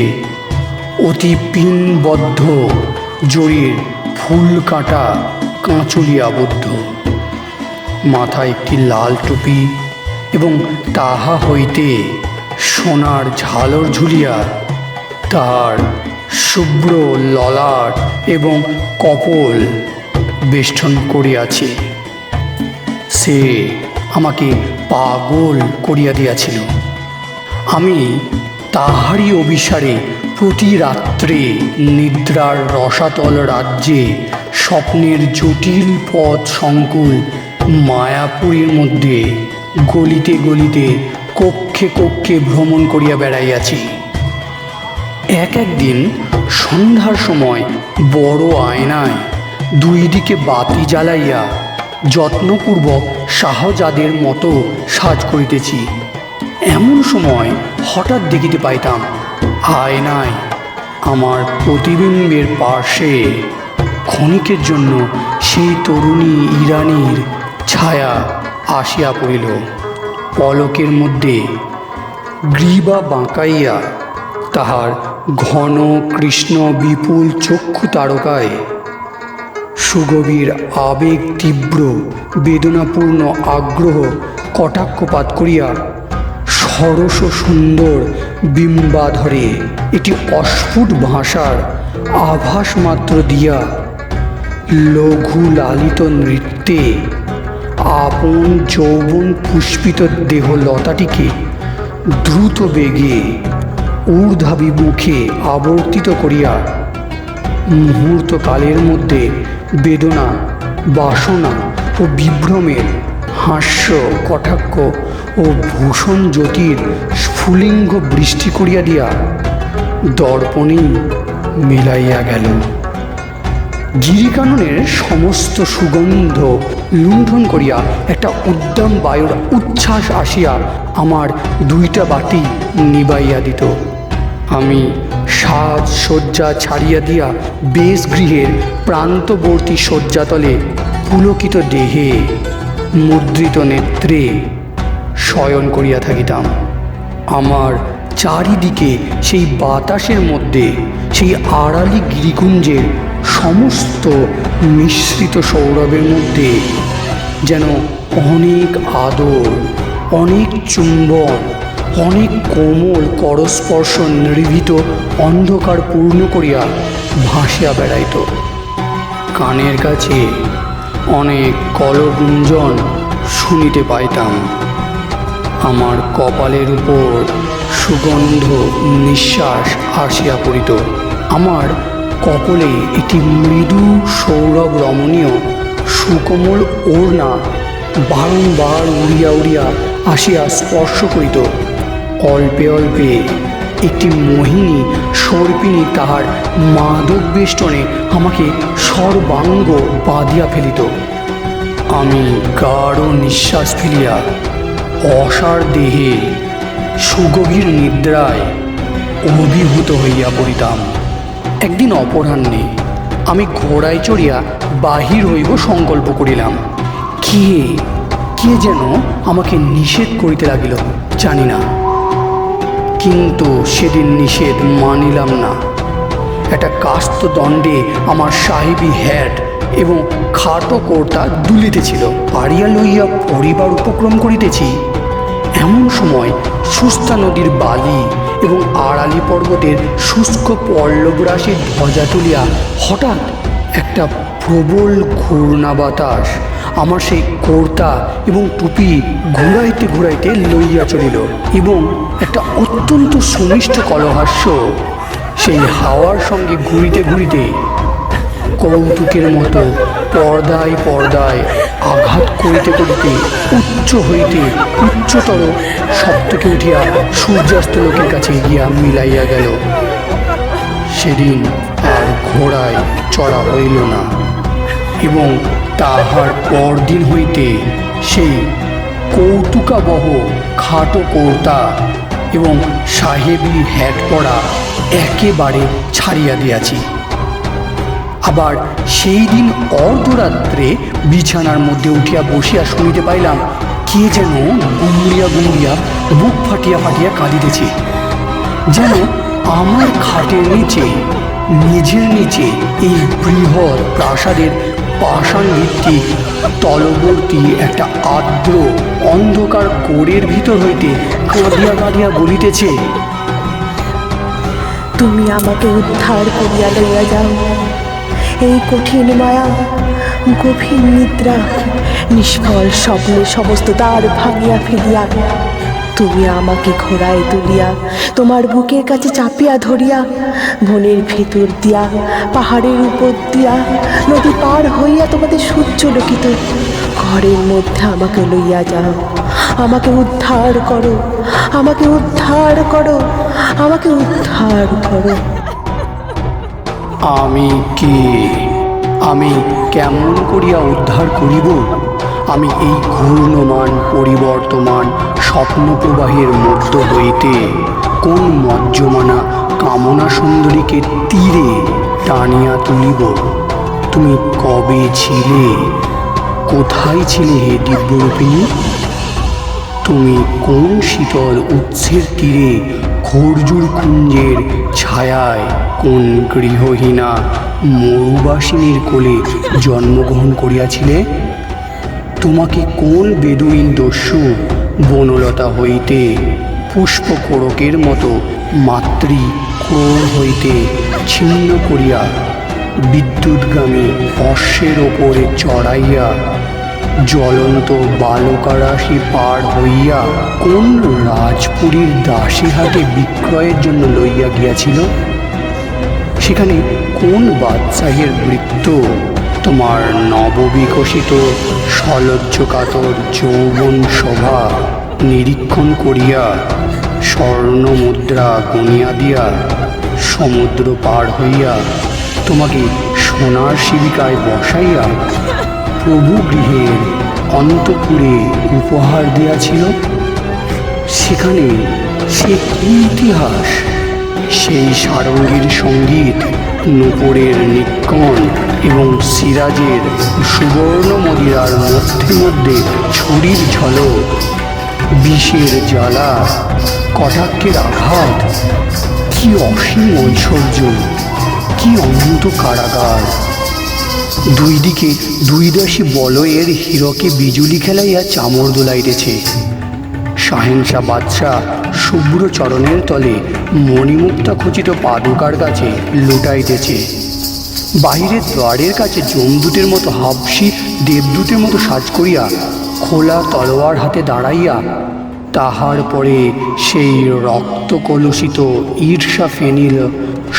অতি পিনবদ্ধ জরির ফুল কাটা কাঁচুলি আবদ্ধ, মাথায় একটি লাল টুপি এবং তাহা হইতে সোনার ঝালর ঝুলিয়া তাহার শুভ্র ললাট এবং কপোল বেষ্টন করিয়াছে। সে আমাকে পাগল করিয়া দিয়াছিল। আমি তাহারই অভিসারে প্রতি রাত্রে নিদ্রার রসাতল রাজ্যে স্বপ্নের জটিল পথ সংকুল মায়াপুরীর মধ্যে গলিতে গলিতে কক্ষে কক্ষে ভ্রমণ করিয়া বেড়াইয়াছি। একদিন সন্ধ্যার সময় বড় আয়নায় দুই দিকে বাতি জ্বালাইয়া যত্নপূর্বক শাহজাদের মতো সাজ করিতেছি। এমন সময় হঠাৎ দেখিতে পাইতাম আয়নায় আমার প্রতিবিম্বের পার্শ্বে ক্ষণিকের জন্য সেই তরুণী ইরানীর ছায়া আসিয়া পড়িল। পলকের মধ্যে গ্রীবা বাঁকাইয়া তাহার ঘন কৃষ্ণ বিপুল চক্ষু তারকায় সুগভীর আবেগ তীব্র বেদনাপূর্ণ আগ্রহ কটাক্ষপাত করিয়া সরস সুন্দর বিম্বাধরে একটি অস্ফুট ভাষার আভাস মাত্র দিয়া লঘু লালিত নৃত্যে আপন যৌবন পুষ্পিত দেহলতাটিকে দ্রুত বেগে ঊর্ধ্বাভিমুখে আবর্তিত করিয়া মুহূর্তকালের মধ্যে বেদনা, বাসনা ও বিভ্রমের হাস্য কটাক্ষ ও ভূষণ জ্যোতির স্ফুলিঙ্গ বৃষ্টি করিয়া দিয়া দর্পণেই মিলাইয়া গেল। গিরিকাননের সমস্ত সুগন্ধ লুণ্ঠন করিয়া একটা উদ্দাম বায়ুর উচ্ছ্বাস আসিয়া আমার দুইটা বাতি নিবাইয়া দিত। আমি সাজ শয্যা ছাড়িয়া দিয়া বেশ গৃহের প্রান্তবর্তী শয্যাতলে পুলকিত দেহে মুদ্রিত নেত্রে শয়ন করিয়া থাকিতাম। আমার চারিদিকে সেই বাতাসের মধ্যে সেই আড়ালি গিরিকুঞ্জের সমস্ত মিশ্রিত সৌরভের মধ্যে যেন অনেক আদর, অনেক চুম্বন অনেক কোমল করস্পর্শ নির্ভীত অন্ধকার পূর্ণ করিয়া ভাসিয়া বেড়াইত। কানের কাছে অনেক কলগুঞ্জন শুনিতে পাইতাম। আমার কপালের উপর সুগন্ধ নিঃশ্বাস আসিয়া পড়িত। আমার কপলে একটি মৃদু সৌরভ রমণীয় সুকোমল ওড়না বারংবার উড়িয়া উড়িয়া আসিয়া স্পর্শ করিত। অল্পে অল্পে একটি মোহিনী সর্পিণী তাহার মাদক বেষ্টনে আমাকে সর্বাঙ্গ বাঁধিয়া ফেলিত। আমি গাঢ় নিঃশ্বাস ফেলিয়া অসার দেহে সুগভীর নিদ্রায় অভিভূত হইয়া পড়িতাম। একদিন অপরাহ্নে আমি ঘোড়ায় চড়িয়া বাহির হইব সংকল্প করিলাম। কে যেন আমাকে নিষেধ করিতে লাগিল, জানি না, কিন্তু সেদিন নিষেধ মানিলাম না। একটা কাস্ত দণ্ডে আমার সাহেবী হ্যাট এবং খাটো কর্তা দুলিতেছিল। পাড়িয়া লইয়া পরিবার উপক্রম করিতেছি, এমন সময় সুস্তা নদীর বালি এবং আড়ালি পর্বতের শুষ্ক পল্লবরাশি ধ্বজা তুলিয়া হঠাৎ একটা প্রবল ঘূর্ণা বাতাস আমার সেই কর্তা এবং টুপি ঘুরাইতে ঘুরাইতে লইয়া চলিল, এবং একটা অত্যন্ত সুমিষ্ট কলহাস্য সেই হাওয়ার সঙ্গে ঘুরিতে ঘুরিতে কৌতুকের মতো পর্দায় পর্দায় আঘাত করিতে করিতে উচ্চ হইতে উচ্চতর সপ্তকে উঠিয়া সূর্যাস্ত লোকের কাছে গিয়া মিলাইয়া গেল। সেদিন আর ঘোড়ায় চড়া হইল না, এবং তাহার পরদিন হইতে সেই কৌতুকাবহ খাটো কর্তা এবং সাহেবী হ্যাট পরা একেবারে ছাড়িয়া দিয়াছি। আবার সেই দিন অর্ধরাত্রে বিছানার মধ্যে উঠিয়া বসিয়া শুনিতে পাইলাম কে যেন গুমড়িয়া গুমড়িয়া বুক ফাটিয়া ফাটিয়া কাঁদিতেছে, যেন আমার খাটের নিচে, মেঝের নিচে এই বৃহৎ প্রাসাদের পাষাণ ভিত্তিক তলবর্তী একটা আর্দ্র অন্ধকার গোড়ের ভিতর হইতে কাঁদিয়া কাঁদিয়া বলিতেছে, তুমি আমাকে উদ্ধার করিয়া লইয়া যাও। এই কঠিন মায়া, গভীর নিদ্রা, নিষ্ফল স্বপ্নের সমস্ত দ্বার ভাঙিয়া ফেলিয়া তুমি আমাকে ঘোড়ায় তুলিয়া তোমার বুকের কাছে চাপিয়া ধরিয়া বনের ভেতর দিয়া, পাহাড়ের উপর দিয়া, নদী পার হইয়া তোমাদের সূর্যলোকিত ঘরের মধ্যে আমাকে লইয়া যাও। আমাকে উদ্ধার করো, আমাকে উদ্ধার করো, আমাকে উদ্ধার করো। আমি কে? আমি কেমন করিয়া উদ্ধার করিব? আমি এই ঘূর্ণমান পরিবর্তমান স্বপ্নপ্রবাহের মধ্য হইতে কোন মজ্জমানা কামনা সুন্দরীকে তীরে টানিয়া তুলিব? তুমি কবে ছিলে? কোথায় ছিলে হে দিব্যরূপিণী? তুমি কোন শীতল উৎসের তীরে খর্জুর কুঞ্জের ছায়ায়, কোন গৃহহীনা মরুবাসিনীর কোলে জন্মগ্রহণ করিয়াছিলে? তোমাকে কোন বেদুইন দস্যু বনলতা হইতে পুষ্পকোড়কের মতো মাতৃ ক্রোড় হইতে ছিন্ন করিয়া বিদ্যুৎগামী অশ্বের ওপরে চড়াইয়া জ্বলন্ত বালুকারাশি পার হইয়া কোন রাজপুরীর দাসীহাটে বিক্রয়ের জন্য লইয়া গিয়াছিল? সেখানে কোন বাদশাহের বৃত্ত তোমার নববিকশিত সলজ্জকাতর যৌবন শোভা নিরীক্ষণ করিয়া স্বর্ণ মুদ্রা গনিয়া দিয়া সমুদ্র পার হইয়া তোমাকে সোনার শিবিকায় বসাইয়া প্রভু গৃহের অন্তঃপুরে উপহার দিয়াছিল? সেখানে সে কি ইতিহাস? সেই সারঙ্গীর সঙ্গীত, নূপুরের নিক্কণ এবং সিরাজের সুবর্ণ মদিরার মধ্যে মধ্যে ছুরির ঝলক, বিষের জ্বালা, কটাক্ষের আঘাত, কি অসীম ঐশ্বর্য, কি অনন্ত কারাগার! দুই দিকে দুই দাসী বলয়ের হীরকে বিজুলি খেলাইয়া চামর দোলাইতেছে। শাহেনশা বাদশাহ শুভ্র চরণের তলে মণিমুক্তা খচিত পাদুকার কাছে লুটাইতেছে। বাহিরের দ্বারের কাছে যমদূতের মতো হাবসি দেবদূতের মতো সাজ করিয়া খোলা তলোয়ার হাতে দাঁড়াইয়া তাহার পরে সেই রক্ত কলুষিত ঈর্ষা ফেনিল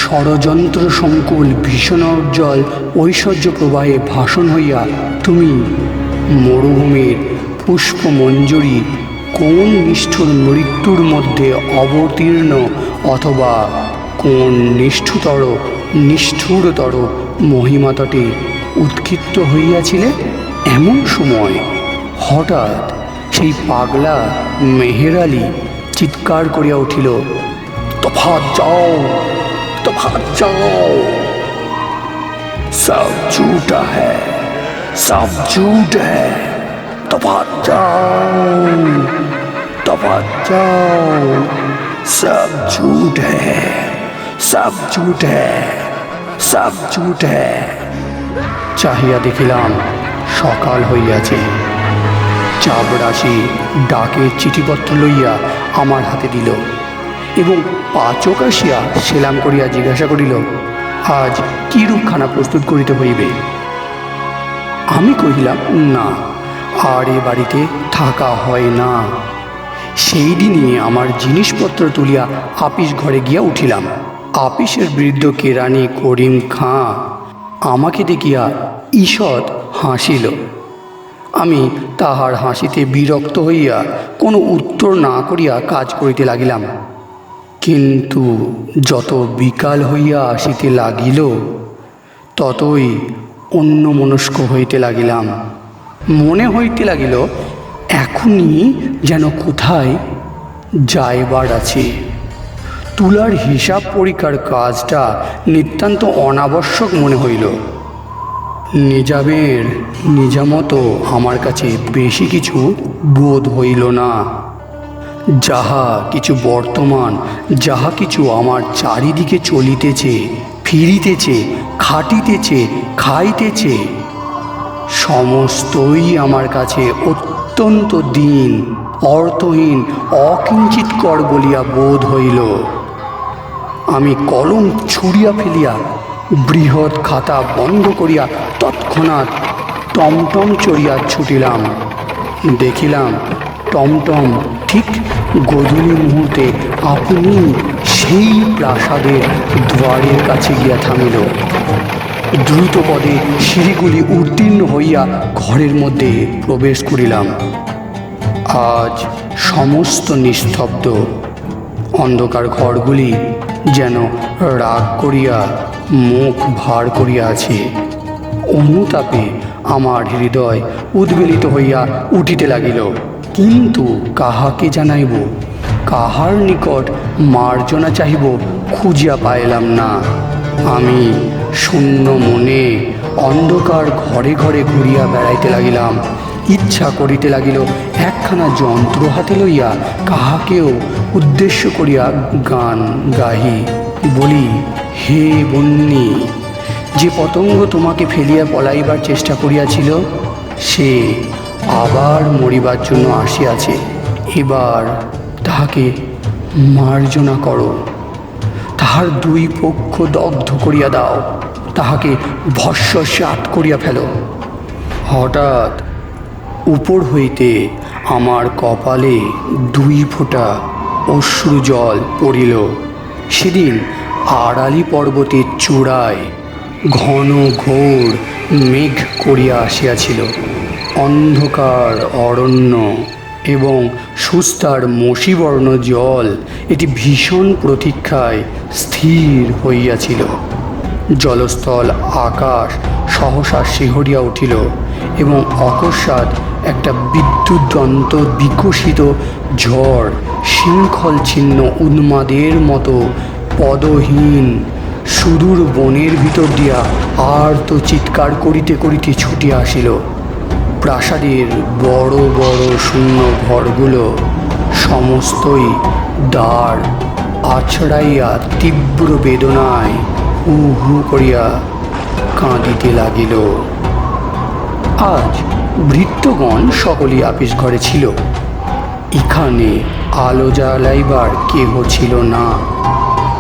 ষড়যন্ত্র সংকুল ভীষণোজ্জ্বল ঐশ্বর্য প্রবাহে ভাষণ হইয়া তুমি মরুভূমির পুষ্পমঞ্জরি কোন নিষ্ঠুর মৃত্যুর মধ্যে অবতীর্ণ অথবা কোন নিষ্ঠুরতর মহিমাতটে উৎক্ষিপ্ত হইয়াছিলে। এমন সময় হঠাৎ সেই পাগলা মেহের আলী চিৎকার করিয়া উঠিল, তফাৎ যাও, তফাৎ যাও, সব ঝুটা হ্যায়, সব ঝুট হ্যায়, তফাৎ যাও, তফাৎ যাও, সব ঝুট হ্যায়, সব ঝুট হ্যায়, সব ঝুট হ্যায়। চাহিয়া দেখিলাম সকাল হইয়াছে। চাবড়াসি ডাকের চিঠিপত্র লইয়া আমার হাতে দিল এবং পাচক আসিয়া সেলাম করিয়া জিজ্ঞাসা করিল, আজ কি রূপখানা প্রস্তুত করিতে হইবে? আমি কহিলাম, না, আর এ বাড়িতে থাকা হয় না। সেই দিনই আমার জিনিসপত্র তুলিয়া আপিস ঘরে গিয়া উঠিলাম। আপিসের বৃদ্ধ কেরানি করিম খাঁ আমাকে দেখিয়া ঈষৎ হাসিল। আমি তাহার হাসিতে বিরক্ত হইয়া কোনো উত্তর না করিয়া কাজ করিতে লাগিলাম। কিন্তু যত বিকাল হইয়া আসিতে লাগিল ততই অন্যমনস্ক হইতে লাগিলাম। মনে হইতে লাগিল এখনই যেন কোথায় যাইবার আছে। তুলার হিসাব পরীক্ষার কাজটা নিতান্ত অনাবশ্যক মনে হইল। নিজামের নিজামতো আমার কাছে বেশি কিছু বোধ হইল না। যাহা কিছু বর্তমান, যাহা কিছু আমার চারিদিকে চলিতেছে, ফিরিতেছে, খাটিতেছে, খাইতেছে, সমস্তই আমার কাছে অত্যন্ত দীন, অর্থহীন, অকিঞ্চিৎকর বলিয়া বোধ হইল। আমি কলম ছুঁড়িয়া ফেলিয়া বৃহৎ খাতা বন্ধ করিয়া তৎক্ষণাৎ টমটম চড়িয়া ছুটিলাম। দেখিলাম টমটম ঠিক গোধূলি মুহূর্তে আপনি সেই প্রাসাদের দ্বারের কাছে গিয়া থামিল। দ্রুত পদে সিঁড়িগুলি উত্তীর্ণ হইয়া ঘরের মধ্যে প্রবেশ করিলাম। আজ সমস্ত নিস্তব্ধ। অন্ধকার ঘরগুলি যেন রাগ করিয়া মুখ ভার করিয়া আছে। অনুতাপে আমার হৃদয় উদ্বেলিত হইয়া উঠিতে লাগিল। কিন্তু কাহাকে জানাইব, কাহার নিকট মার্জনা চাহিব খুঁজিয়া পাইলাম না। আমি শূন্য মনে অন্ধকার ঘরে ঘরে ঘুরিয়া বেড়াইতে লাগিলাম। ইচ্ছা করিতে লাগিল একখানা যন্ত্র হাতে লইয়া কাহাকেও উদ্দেশ্য করিয়া গান গাহি, বলি, হে বন্যী, যে পতঙ্গ তোমাকে ফেলিয়া পলাইবার চেষ্টা করিয়াছিল সে আবার মরিবার জন্য আসিয়াছে। এবার তাহাকে মার্জনা করো, তাহার দুই পক্ষ দগ্ধ করিয়া দাও, তাহাকে ভস্মসাৎ করিয়া ফেলো। হঠাৎ উপর হইতে আমার কপালে দুই ফোঁটা অশ্রু জল পড়িল। সেদিন আড়ালি পর্বতের চূড়ায় ঘন ঘোর মেঘ করিয়া আসিয়াছিল। অন্ধকার অরণ্য এবং সুস্তার মসীবর্ণ জল এটি ভীষণ প্রতীক্ষায় স্থির হইয়াছিল। জলস্থল আকাশ সহসা শিহরিয়া উঠিল এবং অকস্মাৎ একটা বিদ্যুদ্দন্ত বিকশিত ঝড় শৃঙ্খল ছিন্ন উন্মাদের মতো পদহীন সুদূর বনের ভিতর দিয়া আর্ত চিৎকার করিতে করিতে ছুটিয়া আসিল। প্রাসাদের বড় বড় শূন্য ঘরগুলো সমস্তই দ্বার আছড়াইয়া তীব্র বেদনায় হু হু করিয়া কাঁদিতে লাগিল। আজ ভৃত্যগণ সকলেই আপিস ঘরে ছিল। এখানে আলো জ্বালাইবার কেহ ছিল না।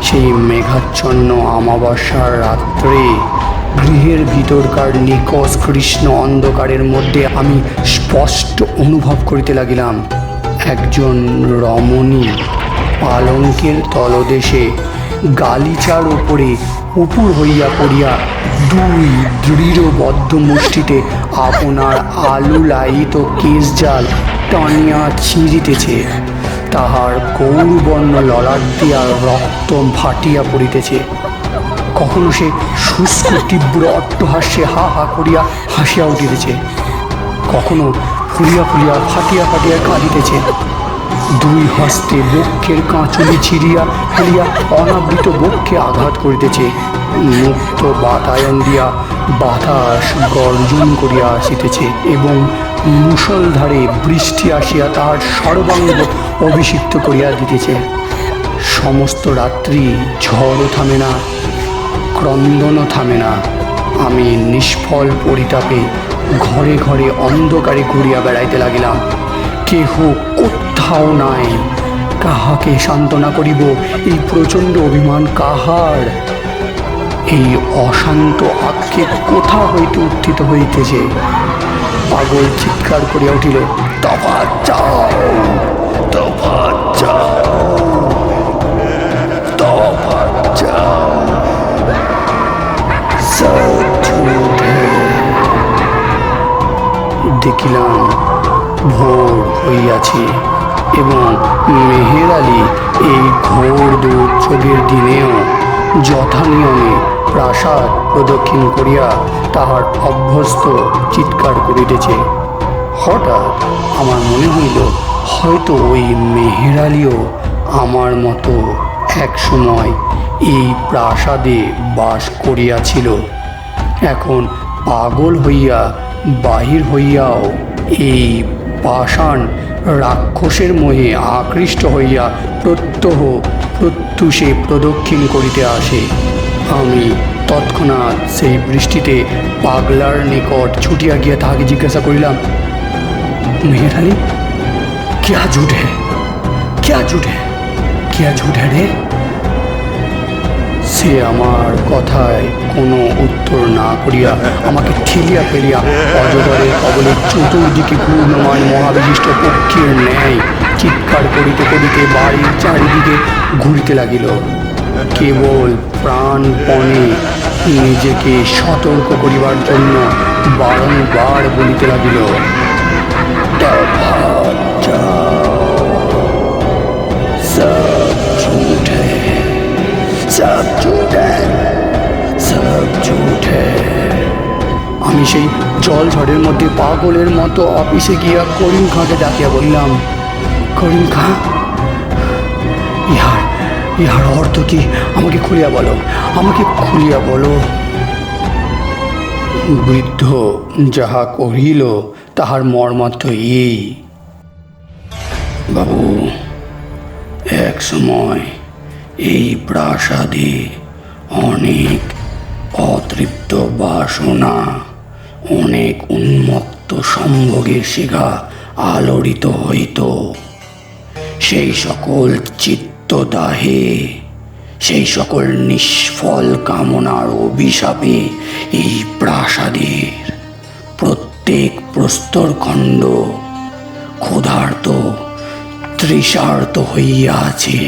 সেই মেঘাচ্ছন্ন অমাবস্যার রাত্রে গৃহের ভিতরকার নিকষ কৃষ্ণ অন্ধকারের মধ্যে আমি স্পষ্ট অনুভব করিতে লাগিলাম একজন রমণী পালঙ্কের তলদেশে গালিচার উপরে উপুর হইয়া পড়িয়া দুই দৃঢ়বদ্ধ মুষ্টিতে আপনার আলুলায়িত কেশজাল টানিয়া ছিঁড়িতেছে। তাহার গৌরবর্ণ ললাট দিয়া রক্ত ফাটিয়া পড়িতেছে। কখনো সে শুষ্ক তীব্র অট্টহাস্যে হা হা করিয়া হাসিয়া উঠিতেছে, কখনো ফুলিয়া ফুলিয়া ফাটিয়া ফাটিয়া কাঁদিতেছে। দুই হস্তে বক্ষের কাঁচুলি ছিঁড়িয়া ফেলিয়া অনাবৃত বক্ষে আঘাত করিতেছে। মুক্ত বাতায়ন দিয়া বাতাস গর্জন করিয়া আসিতেছে এবং মুষলধারে বৃষ্টি আসিয়া তাহার সর্বাঙ্গ অভিষিক্ত করিয়া দিতেছে। সমস্ত রাত্রি ঝড়ও থামে না, ক্রন্দনও থামে না। আমি নিষ্ফল পরিতাপে ঘরে ঘরে অন্ধকারে ঘুরিয়া বেড়াইতে লাগিলাম। কেহ কোথাও নাই। কাহাকে সান্ত্বনা করিব? এই প্রচণ্ড অভিমান কাহার? এই অশান্ত আক্ষেপ কোথা হইতে উত্থিত হইতেছে? পাগল চিৎকার করিয়া উঠিল, তফাৎ চাও, তফাৎ চাও, তফাৎ চাও। দেখিলাম ভোর হইয়াছে এবং মেহের আলী এই ঘোর দুর্যোগের দিনেও যথানিয়মে প্রাসাদ প্রদক্ষিণ করিয়া তাহার অভ্যস্ত চিৎকার করিতেছে। হঠাৎ আমার মনে হইল হয়তো ওই মেহের আলীও আমার মতো এক সময় এই প্রাসাদে বাস করিয়াছিল। এখন পাগল হইয়া বাহির হইয়াও এই পাষাণ রাক্ষসের মোহে আকৃষ্ট হইয়া প্রত্যহ প্রত্যুষে প্রদক্ষিণ করিতে আসে। আমি তৎক্ষণাৎ সেই বৃষ্টিতে পাগলার নিকট ছুটিয়া গিয়া তাহাকে জিজ্ঞাসা করিলাম, মেহের আলী, ক্যা ঝুট হ্যায়, ক্যা ঝুট হ্যায়, ক্যা ঝুট হ্যায় রে? সে আমার কথায় কোনো উত্তর না করিয়া আমাকে ঠেলিয়া ফেলিয়া অজগরের কবলে চতুর্দিকে ঘূর্ণমান মহাবিশিষ্ট পক্ষীর ন্যায় চিৎকার করিতে করিতে বাড়ির চারিদিকে ঘুরিতে লাগিল। কেবল প্রাণপণে নিজেকে সতর্ক করিবার জন্য বারংবার বলিতে লাগিল, তফাৎ চাও, সব ঝুট হ্যায়, সব ঝুট হ্যায়, সব ঝুট হ্যায়। আমি সেই জল ঝড়ের মধ্যে পাগলের মতো অফিসে গিয়া করিম খাঁকে ডাকিয়া বললাম, করিম খাঁ, ইহার অর্থ কি? আমাকে খুলিয়া বলো, আমাকে খুলিয়া বলো। বৃদ্ধ যাহা কহিল তাহার মর্মার্থ এই, বাবু, এক সময় এই প্রাসাদে অনেক অতৃপ্ত বাসনা, অনেক উন্মত্ত সম্ভোগের শিখা আলোড়িত হইত। সেই সকল চিত্তদাহে, সেই সকল নিষ্ফল কামনার অভিশাপে এই প্রাসাদের প্রত্যেক প্রস্তরখণ্ড ক্ষুধার্ত, তৃষার্ত হইয়া আছে।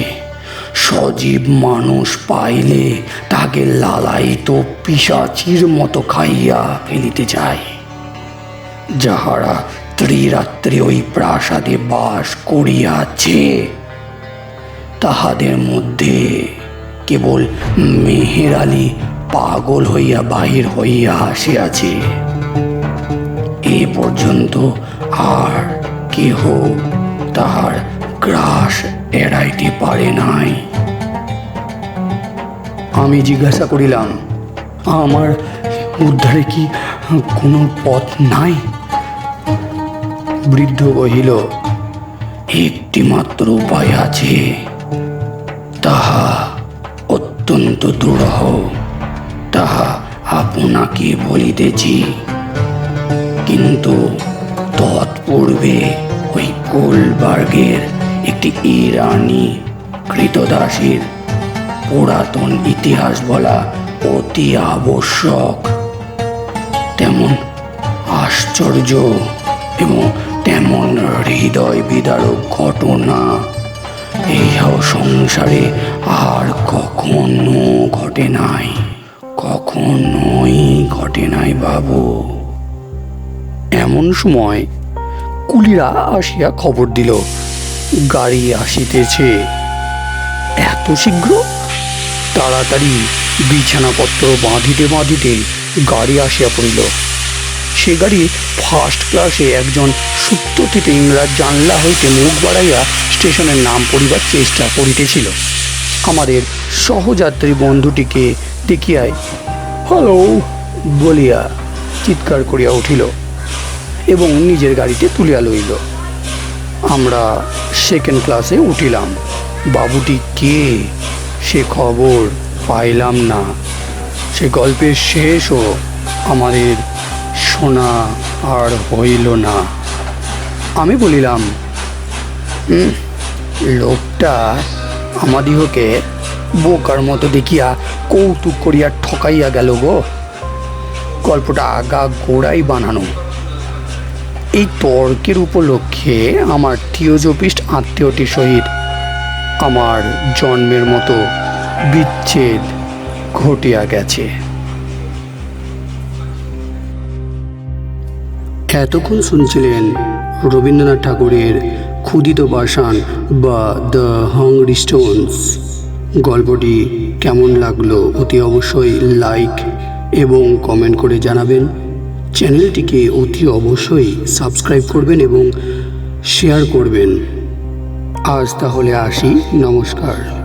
সজীব মানুষ পাইলে তাকে লালায়িত পিশাচির মতো খাইয়া ফেলিতে যায়। যাহারা ত্রিরাত্রি ওই প্রাসাদে বাস করিয়াছে তাহাদের মধ্যে কেবল মেহের আলী পাগল হইয়া বাহির হইয়া আসিয়াছে। এ পর্যন্ত আর কেহ তাহার গ্রাস এড়াইতে পারে নাই। আমি জিজ্ঞাসা করিলাম, আমার উদ্ধারে কি কোনো পথ নাই? বৃদ্ধ কহিল, একটি মাত্র উপায় আছে, তাহা অত্যন্ত দুরূহ। তাহা আপনাকে বলিতেছি, কিন্তু তৎপূর্বে ওই গোলবার্গের একটি ইরানি কৃতদাসীর পুরাতন ইতিহাস বলা অতি আবশ্যক। তেমন আশ্চর্য এবং তেমন হৃদয় বিদারক ঘটনা এই সংসারে আর কখনো ঘটে নাই, কখনোই ঘটে নাই বাবু। এমন সময় কুলিরা আসিয়া খবর দিল, গাড়ি আসিতেছে। এত শীঘ্র? তাড়াতাড়ি বিছানাপত্র বাঁধিতে বাঁধিতে গাড়ি আসিয়া পড়িল। সে গাড়ি ফার্স্ট ক্লাসে একজন সুপ্রতিতে ইংরাজ জানলা হইতে মুখ বাড়াইয়া স্টেশনের নাম পড়িবার চেষ্টা করিতেছিল। আমাদের সহযাত্রী বন্ধুটিকে দেখিয়াই হ্যালো বলিয়া চিৎকার করিয়া উঠিল এবং নিজের গাড়িতে তুলিয়া লইল। আমরা সেকেন্ড ক্লাসে উঠিলাম। বাবুটি কে সে খবর পাইলাম না। সে গল্পের শেষও আমাদের শোনা আর হইল না। আমি বলিলাম, লোকটা আমাদিগকে বোকার মতো দেখিয়া কৌতুক করিয়া ঠকাইয়া গেল গো। গল্পটা আগা গোড়াই বানানো। এই তর্কের উপলক্ষে আমার থিওজফিস্ট আত্মীয়টির সহিত আমার জন্মের মতো বিচ্ছেদ ঘটিয়া গেছে। এতক্ষণ শুনছিলেন রবীন্দ্রনাথ ঠাকুরের ক্ষুদিত পাষাণ বা দ্য হাংরি স্টোনস। গল্পটি কেমন লাগলো অতি অবশ্যই লাইক এবং কমেন্ট করে জানাবেন। চ্যানেলটিকে অতি অবশ্যই সাবস্ক্রাইব করবেন এবং শেয়ার করবেন। আজ তাহলে আসি, নমস্কার।